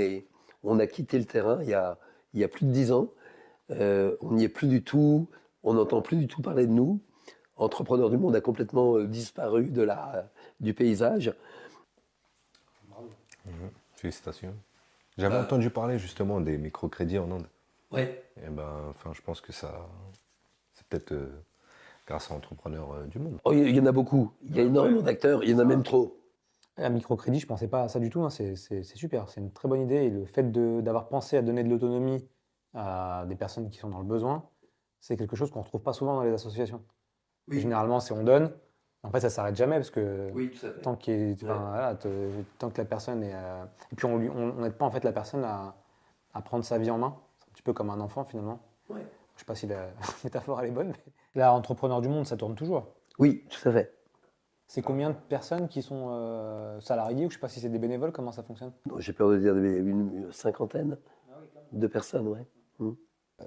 on a quitté le terrain il y a plus de 10 ans. On n'y est plus du tout. On n'entend plus du tout parler de nous. Entrepreneurs du Monde a complètement disparu du paysage. Félicitations. J'avais entendu parler justement des microcrédits en Inde. Ouais. Et je pense que ça, c'est peut-être grâce à Entrepreneurs du Monde. Oh, il y en a beaucoup. Il y a énormément d'acteurs. Il y en a même trop. Un microcrédit, je ne pensais pas à ça du tout. Hein. C'est super, c'est une très bonne idée. Et le fait d'avoir pensé à donner de l'autonomie à des personnes qui sont dans le besoin, c'est quelque chose qu'on ne retrouve pas souvent dans les associations. Oui. Généralement, c'est on donne. En fait, ça ne s'arrête jamais parce que Oui, tout à fait. tant que la personne est. Et puis, on n'aide pas en fait la personne à prendre sa vie en main. C'est un petit peu comme un enfant finalement. Ouais. Je ne sais pas si la métaphore elle est bonne. Mais là, Entrepreneur du Monde, ça tourne toujours. Oui, tout à fait. C'est combien de personnes qui sont salariées ou je ne sais pas si c'est des bénévoles, comment ça fonctionne? J'ai peur de dire une cinquantaine de personnes, ouais.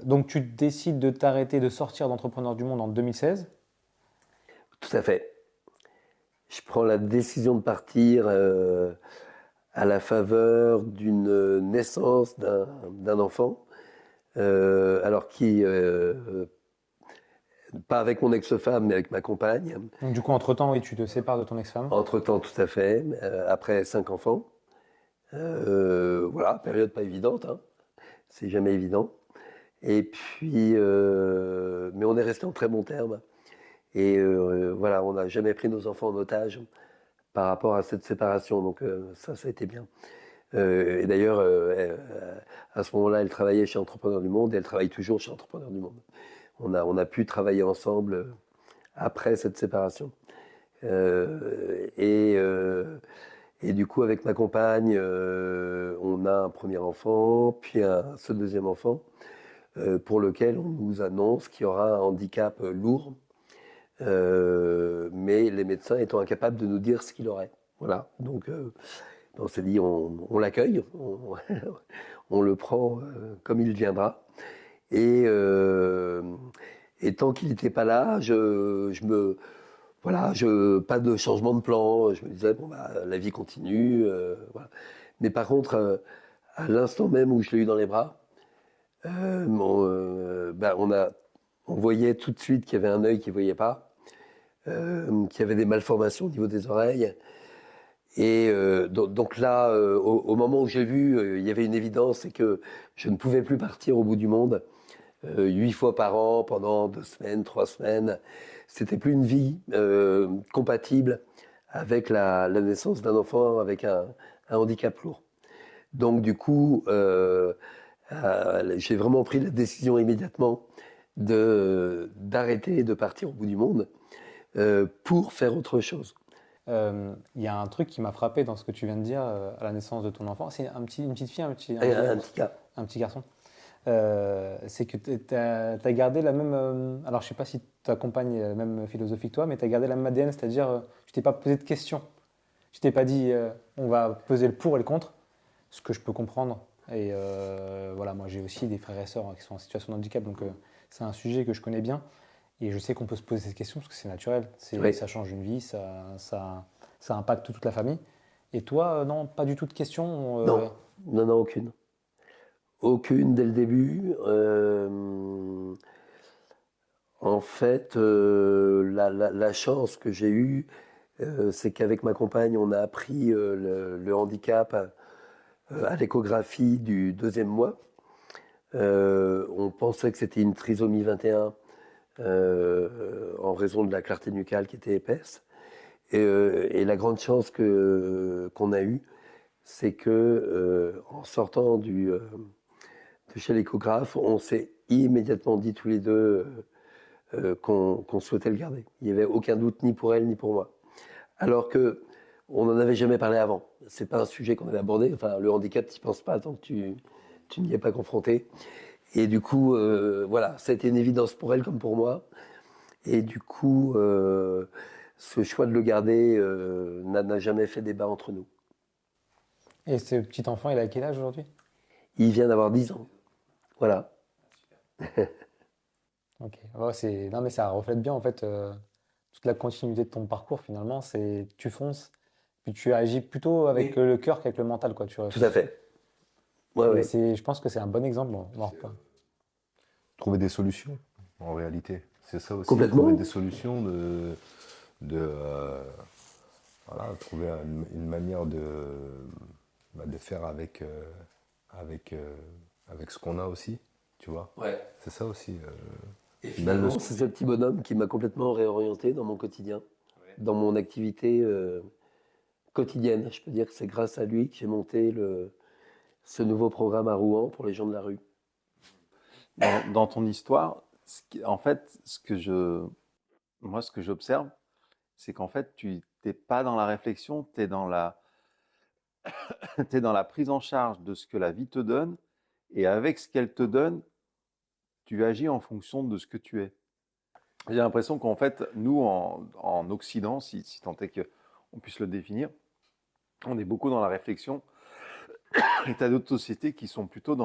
Donc tu décides de t'arrêter, de sortir d'Entrepreneur du Monde en 2016. Tout à fait. Je prends la décision de partir à la faveur d'une naissance d'un enfant, alors pas avec mon ex-femme, mais avec ma compagne. Donc du coup, entre-temps, oui, tu te sépares de ton ex-femme. Entre-temps, tout à fait, après 5 enfants. Voilà, période pas évidente, hein. C'est jamais évident. Et puis, mais on est resté en très bons termes. Et voilà, on n'a jamais pris nos enfants en otage par rapport à cette séparation. Donc ça a été bien. Et d'ailleurs, à ce moment-là, elle travaillait chez Entrepreneurs du Monde et elle travaille toujours chez Entrepreneurs du Monde. On a pu travailler ensemble après cette séparation. Et du coup, avec ma compagne, on a un premier enfant, puis ce deuxième enfant, pour lequel on nous annonce qu'il y aura un handicap lourd, mais les médecins étant incapables de nous dire ce qu'il aurait. Voilà. Donc, on s'est dit, on l'accueille, on le prend comme il viendra. Et tant qu'il n'était pas là, pas de changement de plan. Je me disais, bon, bah, la vie continue. Voilà. Mais par contre, à l'instant même où je l'ai eu dans les bras, on voyait tout de suite qu'il y avait un œil qui ne voyait pas, qu'il y avait des malformations au niveau des oreilles. Et donc là, au moment où j'ai vu, il y avait une évidence, c'est que je ne pouvais plus partir au bout du monde 8 fois par an pendant 2 semaines, 3 semaines. C'était plus une vie compatible avec la naissance d'un enfant avec un handicap lourd. Donc du coup, j'ai vraiment pris la décision immédiatement d'arrêter de partir au bout du monde pour faire autre chose. Il y a un truc qui m'a frappé dans ce que tu viens de dire à la naissance de ton enfant. C'est une petite fille, Un petit gars. un petit garçon. C'est que tu as gardé la même. Alors, je sais pas si ta compagne a la même philosophie que toi, mais tu as gardé la même ADN, c'est-à-dire, tu t'es pas posé de questions. Tu t'es pas dit, on va peser le pour et le contre, ce que je peux comprendre. Et voilà, moi, j'ai aussi des frères et sœurs qui sont en situation de handicap, donc c'est un sujet que je connais bien. Et je sais qu'on peut se poser ces questions parce que c'est naturel. Oui. Ça change une vie, ça impacte toute la famille. Et toi, non, pas du tout de questions Non, aucune. Aucune dès le début. En fait, la chance que j'ai eue, c'est qu'avec ma compagne, on a appris le handicap à l'échographie du 2e mois. On pensait que c'était une trisomie 21 en raison de la clarté nucale qui était épaisse. Et la grande chance qu'on a eue, c'est que en sortant de chez l'échographe, on s'est immédiatement dit tous les deux qu'on souhaitait le garder. Il n'y avait aucun doute ni pour elle ni pour moi. Alors que on n'en avait jamais parlé avant. C'est pas un sujet qu'on avait abordé. Enfin, le handicap, tu n'y penses pas tant que tu n'y es pas confronté. Et du coup, voilà, ça a été une évidence pour elle comme pour moi. Et du coup, ce choix de le garder n'a jamais fait débat entre nous. Et ce petit enfant, il a quel âge aujourd'hui? Il vient d'avoir 10 ans. Voilà. Ok. Ouais, non, mais ça reflète bien en fait toute la continuité de ton parcours finalement. C'est tu fonces, puis tu agis plutôt avec le cœur qu'avec le mental, quoi. Tu Tout à fait. Ouais, Et ouais. je pense que c'est un bon exemple. On en reparle. Trouver des solutions, en réalité. C'est ça aussi. Complètement. Trouver des solutions voilà, trouver une manière de faire avec ce qu'on a aussi, tu vois. Ouais. C'est ça aussi. Et finalement, c'est ce petit bonhomme qui m'a complètement réorienté dans mon quotidien, dans mon activité quotidienne. Je peux dire que c'est grâce à lui que j'ai monté ce nouveau programme à Rouen pour les gens de la rue. Dans ton histoire, en fait, ce que j'observe, c'est qu'en fait, tu n'es pas dans la réflexion, tu es dans la prise en charge de ce que la vie te donne, et avec ce qu'elle te donne, tu agis en fonction de ce que tu es. J'ai l'impression qu'en fait, nous, en Occident, si tant est qu'on puisse le définir, on est beaucoup dans la réflexion, et tu as d'autres sociétés qui sont plutôt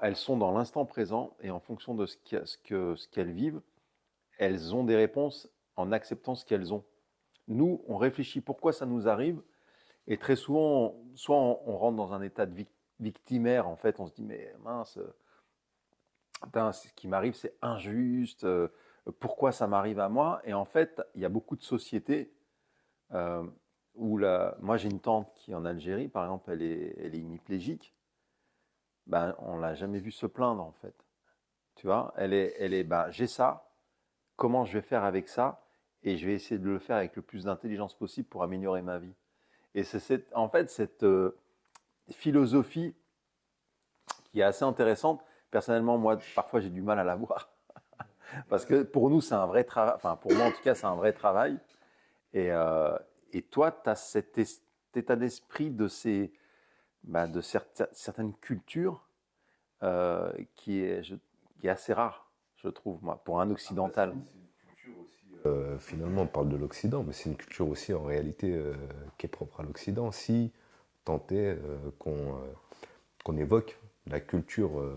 elles sont dans l'instant présent, et en fonction de ce qu'elles vivent, elles ont des réponses en acceptant ce qu'elles ont. Nous, on réfléchit pourquoi ça nous arrive, et très souvent, soit on rentre dans un état de victimaire, en fait, on se dit, mais mince, ce qui m'arrive, c'est injuste, pourquoi ça m'arrive à moi? Et en fait, il y a beaucoup de sociétés où moi, j'ai une tante qui est en Algérie, par exemple, elle est hémiplégique. Ben, on l'a jamais vue se plaindre, en fait. Tu vois, j'ai ça, comment je vais faire avec ça? Et je vais essayer de le faire avec le plus d'intelligence possible pour améliorer ma vie. Et c'est en fait cette philosophie qui est assez intéressante. Personnellement, moi, parfois, j'ai du mal à la voir. Parce que pour nous, c'est un vrai travail. Enfin, pour moi, en tout cas, c'est un vrai travail. Et toi, tu as cet état d'esprit de certaines cultures qui est assez rare, je trouve, moi, pour un occidental. Finalement, on parle de l'Occident, mais c'est une culture aussi en réalité qui est propre à l'Occident. Si tant est qu'on évoque la culture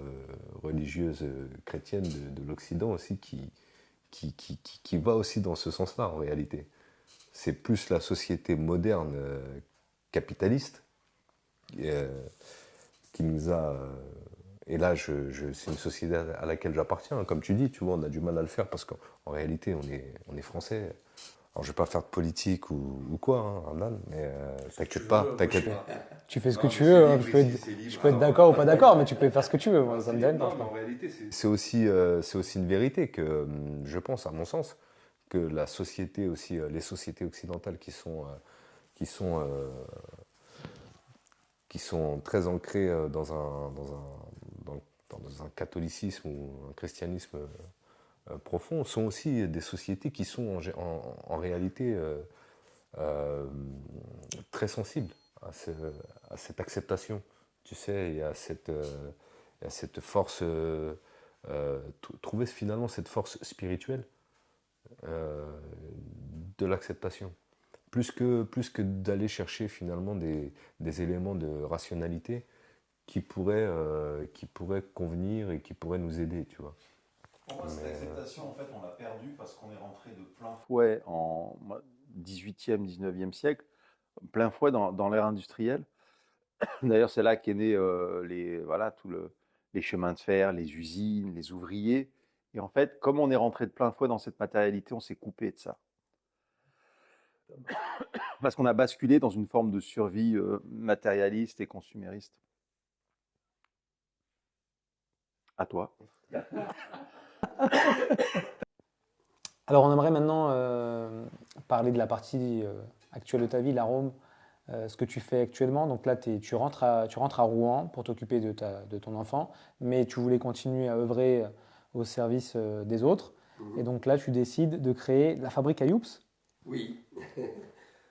religieuse chrétienne de l'Occident aussi, qui va aussi dans ce sens-là en réalité. C'est plus la société moderne capitaliste qui nous a... et là, c'est une société à laquelle j'appartiens. Comme tu dis, tu vois, on a du mal à le faire parce qu'en réalité, on est français. Alors, je ne vais pas faire de politique ou quoi, hein, Arnan, mais t'inquiète pas, t'inquiète pas. Tu fais ce que tu veux, hein. Je peux être d'accord ou pas d'accord, mais tu peux faire ce que tu veux. Moi, ça me dérange pas. En réalité, c'est aussi une vérité que, je pense, à mon sens, que la société aussi, les sociétés occidentales qui sont très ancrées dans un catholicisme ou un christianisme profond, sont aussi des sociétés qui sont en réalité très sensibles à cette acceptation. Tu sais, il y a cette force, trouver finalement cette force spirituelle de l'acceptation. Plus que d'aller chercher finalement des éléments de rationalité qui pourraient convenir et qui pourraient nous aider, tu vois. Pour moi, cette acceptation, en fait, on l'a perdue parce qu'on est rentré de plein fouet en 18e, 19e siècle, plein fouet dans l'ère industrielle. D'ailleurs, c'est là qu'est né les chemins de fer, les usines, les ouvriers. Et en fait, comme on est rentré de plein fouet dans cette matérialité, on s'est coupé de ça. Parce qu'on a basculé dans une forme de survie matérialiste et consumériste. À toi. Alors, on aimerait maintenant parler de la partie actuelle de ta vie, l'Arôme, ce que tu fais actuellement. Donc là, tu rentres à Rouen pour t'occuper de ton enfant, mais tu voulais continuer à œuvrer au service des autres. Et donc là, tu décides de créer la fabrique à Youps. Oui.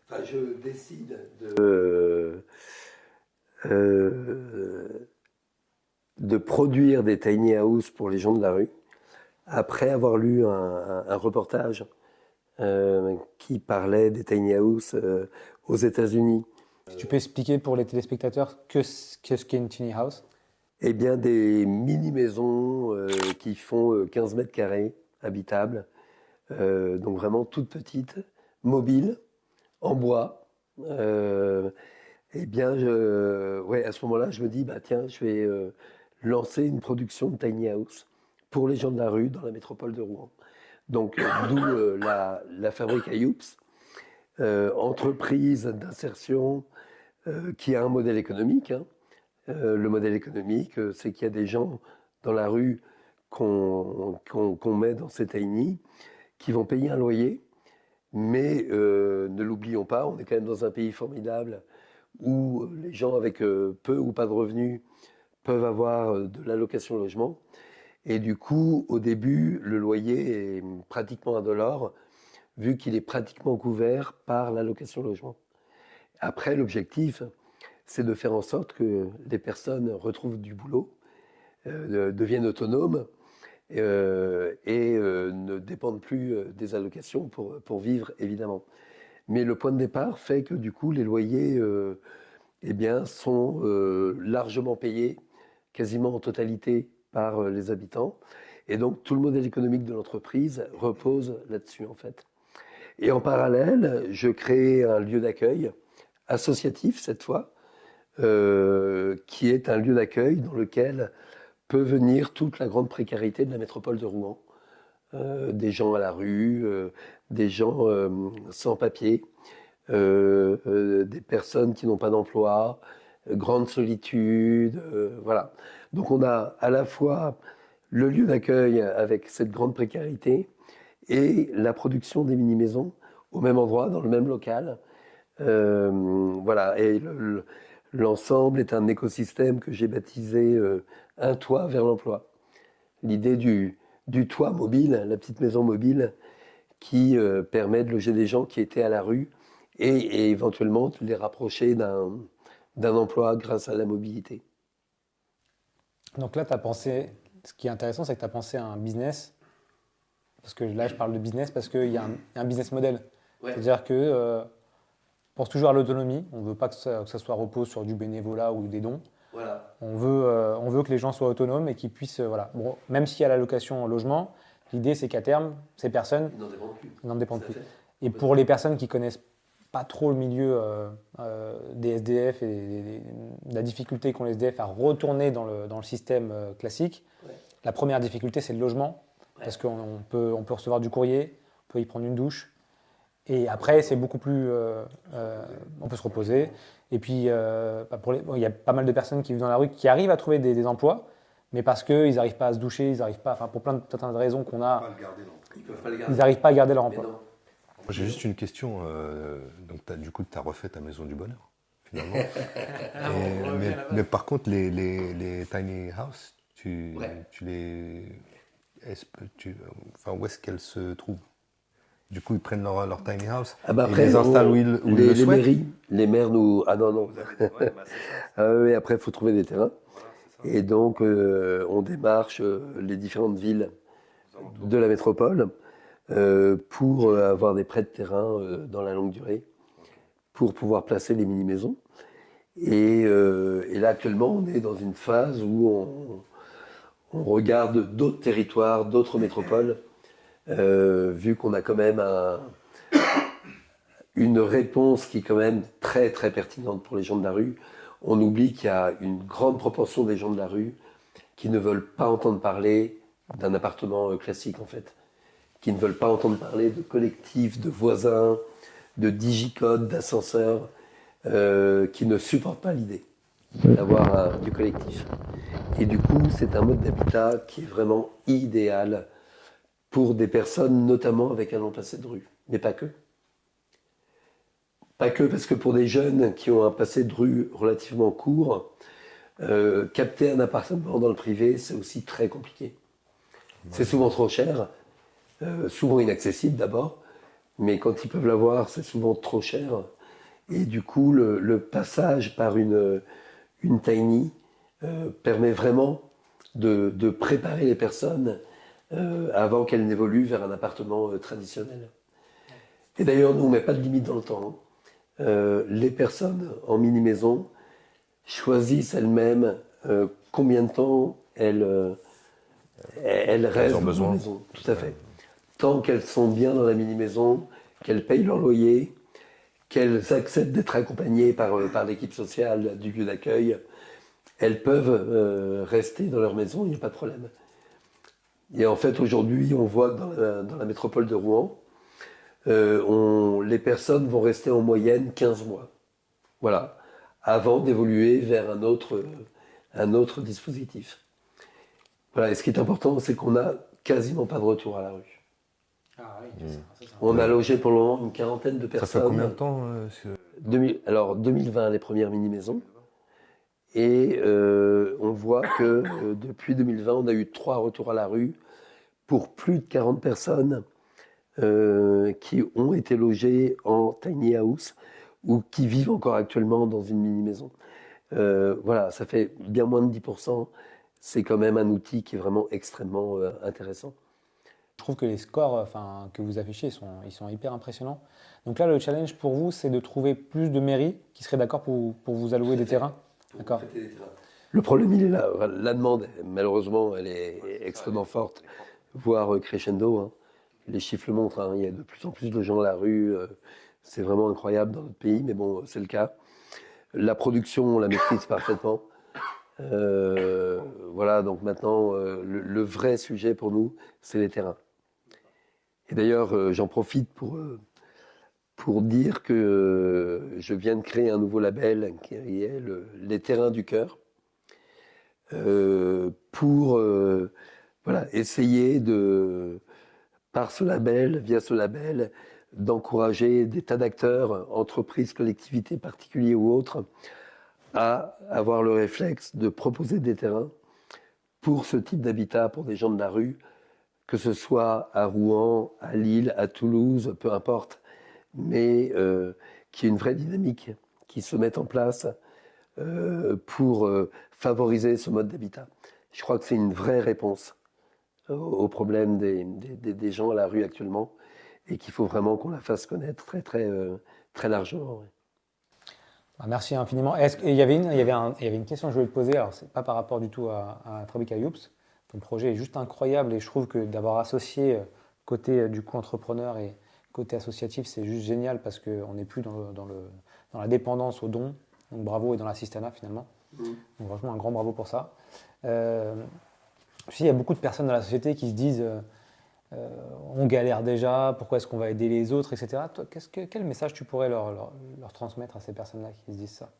Enfin, je décide de produire des tiny house pour les gens de la rue, après avoir lu un reportage qui parlait des tiny house aux États-Unis. Tu peux expliquer pour les téléspectateurs qu'est-ce qu'est une tiny house? Eh bien, des mini-maisons qui font 15 mètres carrés habitables, donc vraiment toutes petites, mobiles, en bois. Eh bien, à ce moment-là, je me dis, bah, tiens, je vais lancer une production de tiny house pour les gens de la rue dans la métropole de Rouen. Donc, d'où la fabrique à Youps, entreprise d'insertion qui a un modèle économique. Hein. Le modèle économique, c'est qu'il y a des gens dans la rue qu'on met dans ces tiny qui vont payer un loyer. Mais ne l'oublions pas, on est quand même dans un pays formidable où les gens avec peu ou pas de revenus peuvent avoir de l'allocation logement. Et du coup, au début, le loyer est pratiquement indolore, vu qu'il est pratiquement couvert par l'allocation logement. Après, l'objectif, c'est de faire en sorte que les personnes retrouvent du boulot, deviennent autonomes, et ne dépendent plus des allocations pour vivre, évidemment. Mais le point de départ fait que du coup, les loyers sont largement payés, quasiment en totalité, par les habitants. Et donc, tout le modèle économique de l'entreprise repose là-dessus, en fait. Et en parallèle, je crée un lieu d'accueil, associatif cette fois, qui est un lieu d'accueil dans lequel peut venir toute la grande précarité de la métropole de Rouen. Des gens à la rue, des gens sans papier, des personnes qui n'ont pas d'emploi, grande solitude, voilà. Donc on a à la fois le lieu d'accueil avec cette grande précarité et la production des mini-maisons au même endroit, dans le même local, Voilà, et l'ensemble est un écosystème que j'ai baptisé un toit vers l'emploi. L'idée du toit mobile, la petite maison mobile, qui permet de loger des gens qui étaient à la rue et éventuellement de les rapprocher d'un emploi grâce à la mobilité. Donc là, tu as pensé, ce qui est intéressant, c'est que tu as pensé à un business, parce que là, je parle de business parce qu'il y a un business model. Ouais. C'est-à-dire que pense toujours à l'autonomie, on ne veut pas que ça soit repose sur du bénévolat ou des dons. Voilà. On veut que les gens soient autonomes et qu'ils puissent, voilà. Bon, même s'il y a la location en logement, l'idée c'est qu'à terme, ces personnes n'en dépendent plus. Et pour les personnes qui connaissent pas trop le milieu des SDF et de la difficulté qu'ont les SDF à retourner dans le système classique, la première difficulté c'est le logement, parce qu'on peut recevoir du courrier, on peut y prendre une douche, et après c'est beaucoup plus, on peut se reposer. Et puis il y a pas mal de personnes qui vivent dans la rue qui arrivent à trouver des emplois, mais parce qu'ils n'arrivent pas à se doucher, ils n'arrivent pas, enfin pour plein de raisons qu'on a, ils n'arrient pas à garder leur emploi. Moi, j'ai juste une question. Donc, du coup, tu as refait ta maison du bonheur, finalement. Mais par contre, les tiny house, tu les. Enfin, où est-ce qu'elles se trouvent? Du coup, ils prennent leur tiny house Ah bah et après, ils les installent où ils le souhaitent. mairies, les maires nous. Ah non, non. Oui, après, il faut trouver des terrains. Et donc, on démarche les différentes villes de la métropole pour avoir des prêts de terrain dans la longue durée, pour pouvoir placer les mini-maisons. Et là, actuellement, on est dans une phase où on regarde d'autres territoires, d'autres métropoles, vu qu'on a quand même une réponse qui est quand même très, très pertinente pour les gens de la rue. On oublie qu'il y a une grande proportion des gens de la rue qui ne veulent pas entendre parler d'un appartement classique, en fait, qui ne veulent pas entendre parler de collectifs, de voisins, de digicodes, d'ascenseurs, qui ne supportent pas l'idée d'avoir du collectif. Et du coup, c'est un mode d'habitat qui est vraiment idéal pour des personnes, notamment avec un nom passé de rue, mais pas que. Pas que, parce que pour des jeunes qui ont un passé de rue relativement court, capter un appartement dans le privé, c'est aussi très compliqué. C'est souvent trop cher, souvent inaccessible d'abord, mais quand ils peuvent l'avoir, c'est souvent trop cher. Et du coup, le passage par une tiny permet vraiment de préparer les personnes avant qu'elles n'évoluent vers un appartement traditionnel. Et d'ailleurs, nous, on ne met pas de limite dans le temps. Les personnes en mini-maison choisissent elles-mêmes combien de temps elles restent dans la maison. Tout à fait. Tant qu'elles sont bien dans la mini-maison, qu'elles payent leur loyer, qu'elles acceptent d'être accompagnées par l'équipe sociale du lieu d'accueil, elles peuvent rester dans leur maison, il n'y a pas de problème. Et en fait, aujourd'hui, on voit que dans la métropole de Rouen, les personnes vont rester en moyenne 15 mois. Voilà. Avant d'évoluer vers un autre dispositif. Voilà. Et ce qui est important, c'est qu'on n'a quasiment pas de retour à la rue. Ah oui, On a logé pour le moment une quarantaine de personnes. Ça fait combien de temps Alors, 2020, les premières mini-maisons. Et on voit que depuis 2020, on a eu 3 retours à la rue pour plus de 40 personnes qui ont été logées en tiny house ou qui vivent encore actuellement dans une mini-maison. Voilà, ça fait bien moins de 10%. C'est quand même un outil qui est vraiment extrêmement intéressant. Je trouve que les scores que vous affichez, ils sont hyper impressionnants. Donc là, le challenge pour vous, c'est de trouver plus de mairies qui seraient d'accord pour vous allouer des terrains. D'accord. Le problème, il est là. La demande, malheureusement, elle est extrêmement forte, voire crescendo. Hein. Les chiffres le montrent. Hein. Il y a de plus en plus de gens à la rue. C'est vraiment incroyable dans notre pays, mais bon, c'est le cas. La production, on la maîtrise parfaitement. Voilà, donc maintenant, le vrai sujet pour nous, c'est les terrains. Et d'ailleurs, j'en profite pour dire que je viens de créer un nouveau label qui est les terrains du cœur, pour voilà, essayer via ce label, d'encourager des tas d'acteurs, entreprises, collectivités, particuliers ou autres, à avoir le réflexe de proposer des terrains pour ce type d'habitat, pour des gens de la rue, que ce soit à Rouen, à Lille, à Toulouse, peu importe, mais qu'il y ait une vraie dynamique qui se mette en place pour favoriser ce mode d'habitat. Je crois que c'est une vraie réponse au problème des gens à la rue actuellement et qu'il faut vraiment qu'on la fasse connaître très largement. Ouais. Merci infiniment. Il y avait une question que je voulais te poser. Alors, c'est pas par rapport du tout à Fabrica Youps. Ton projet est juste incroyable et je trouve que d'avoir associé côté du coup entrepreneur et côté associatif, c'est juste génial parce qu'on n'est plus dans la dépendance aux dons. Donc bravo et dans l'assistanat finalement. Donc franchement un grand bravo pour ça. Il y a beaucoup de personnes dans la société qui se disent on galère déjà, pourquoi est-ce qu'on va aider les autres, etc. Toi, quel message tu pourrais leur transmettre à ces personnes-là qui se disent ça?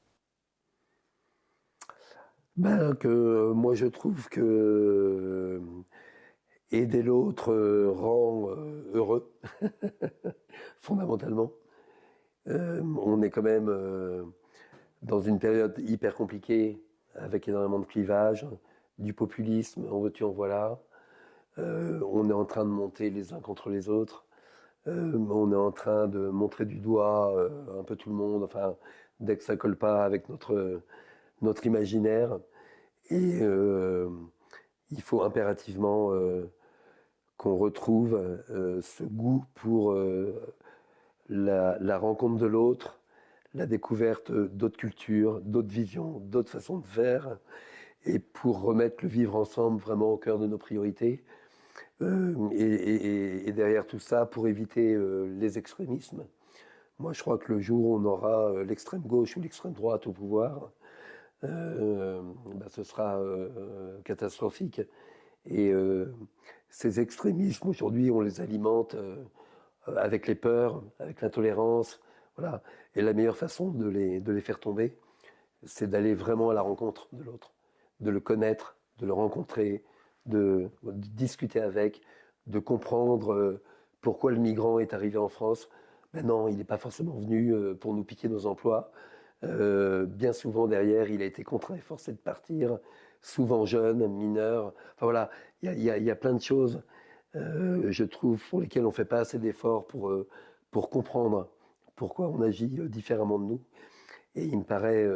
Moi je trouve que aider l'autre rend heureux, fondamentalement. On est quand même dans une période hyper compliquée, avec énormément de clivages, du populisme, en veux-tu, en voilà. On est en train de monter les uns contre les autres. On est en train de montrer du doigt un peu tout le monde, enfin, dès que ça colle pas avec notre imaginaire. Et il faut impérativement qu'on retrouve ce goût pour la rencontre de l'autre, la découverte d'autres cultures, d'autres visions, d'autres façons de faire, et pour remettre le vivre ensemble vraiment au cœur de nos priorités. Et derrière tout ça, pour éviter les extrémismes. Moi, je crois que le jour où on aura l'extrême gauche ou l'extrême droite au pouvoir, ce sera catastrophique. Et ces extrémismes, aujourd'hui, on les alimente avec les peurs, avec l'intolérance. Voilà. Et la meilleure façon de les faire tomber, c'est d'aller vraiment à la rencontre de l'autre, de le connaître, de le rencontrer, de discuter avec, de comprendre pourquoi le migrant est arrivé en France. Ben non, il n'est pas forcément venu pour nous piquer nos emplois. Bien souvent derrière, il a été contraint et forcé de partir, souvent jeune, mineur. Enfin voilà, il y a plein de choses, je trouve, pour lesquelles on ne fait pas assez d'efforts pour comprendre pourquoi on agit différemment de nous. Et il me paraît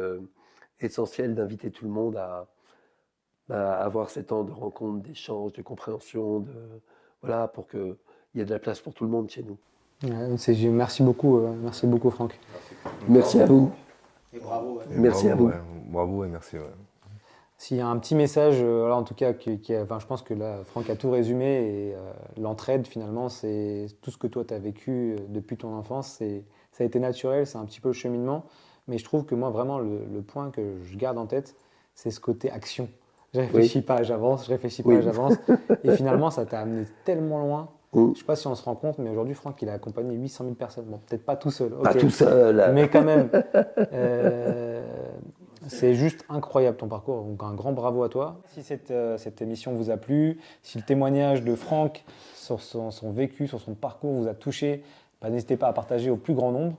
essentiel d'inviter tout le monde à avoir ces temps de rencontre, d'échange, de compréhension, voilà, pour qu'il y ait de la place pour tout le monde chez nous. Merci beaucoup Franck. Merci à vous. Et bravo. Merci à vous. Ouais. Bravo et merci. Ouais. S'il y a un petit message, là, en tout cas, je pense que là, Franck a tout résumé et l'entraide, finalement, c'est tout ce que toi, tu as vécu depuis ton enfance. Ça a été naturel, c'est un petit peu le cheminement. Mais je trouve que moi, vraiment, le point que je garde en tête, c'est ce côté action. Je réfléchis pas, j'avance, j'avance. Et finalement, ça t'a amené tellement loin. Je ne sais pas si on se rend compte, mais aujourd'hui, Franck, il a accompagné 800 000 personnes. Bon, peut-être pas tout seul. Pas tout seul. Mais quand même. C'est juste incroyable ton parcours, donc un grand bravo à toi. Si cette émission vous a plu, si le témoignage de Franck sur son vécu, sur son parcours vous a touché, n'hésitez pas à partager au plus grand nombre.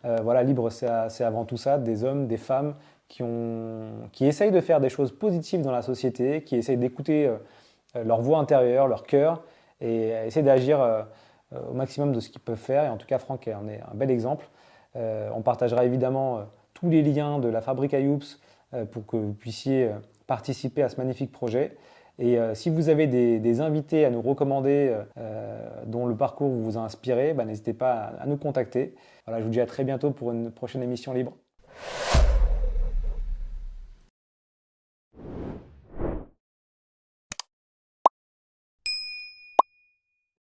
Voilà, Libre, c'est avant tout ça, des hommes, des femmes qui essayent de faire des choses positives dans la société, qui essayent d'écouter leur voix intérieure, leur cœur, et essayer d'agir au maximum de ce qu'ils peuvent faire. Et en tout cas, Franck en est un bel exemple. On partagera évidemment tous les liens de la Fabrica Youps pour que vous puissiez participer à ce magnifique projet. Et si vous avez des invités à nous recommander dont le parcours vous a inspiré, n'hésitez pas à nous contacter. Voilà, je vous dis à très bientôt pour une prochaine émission Libre.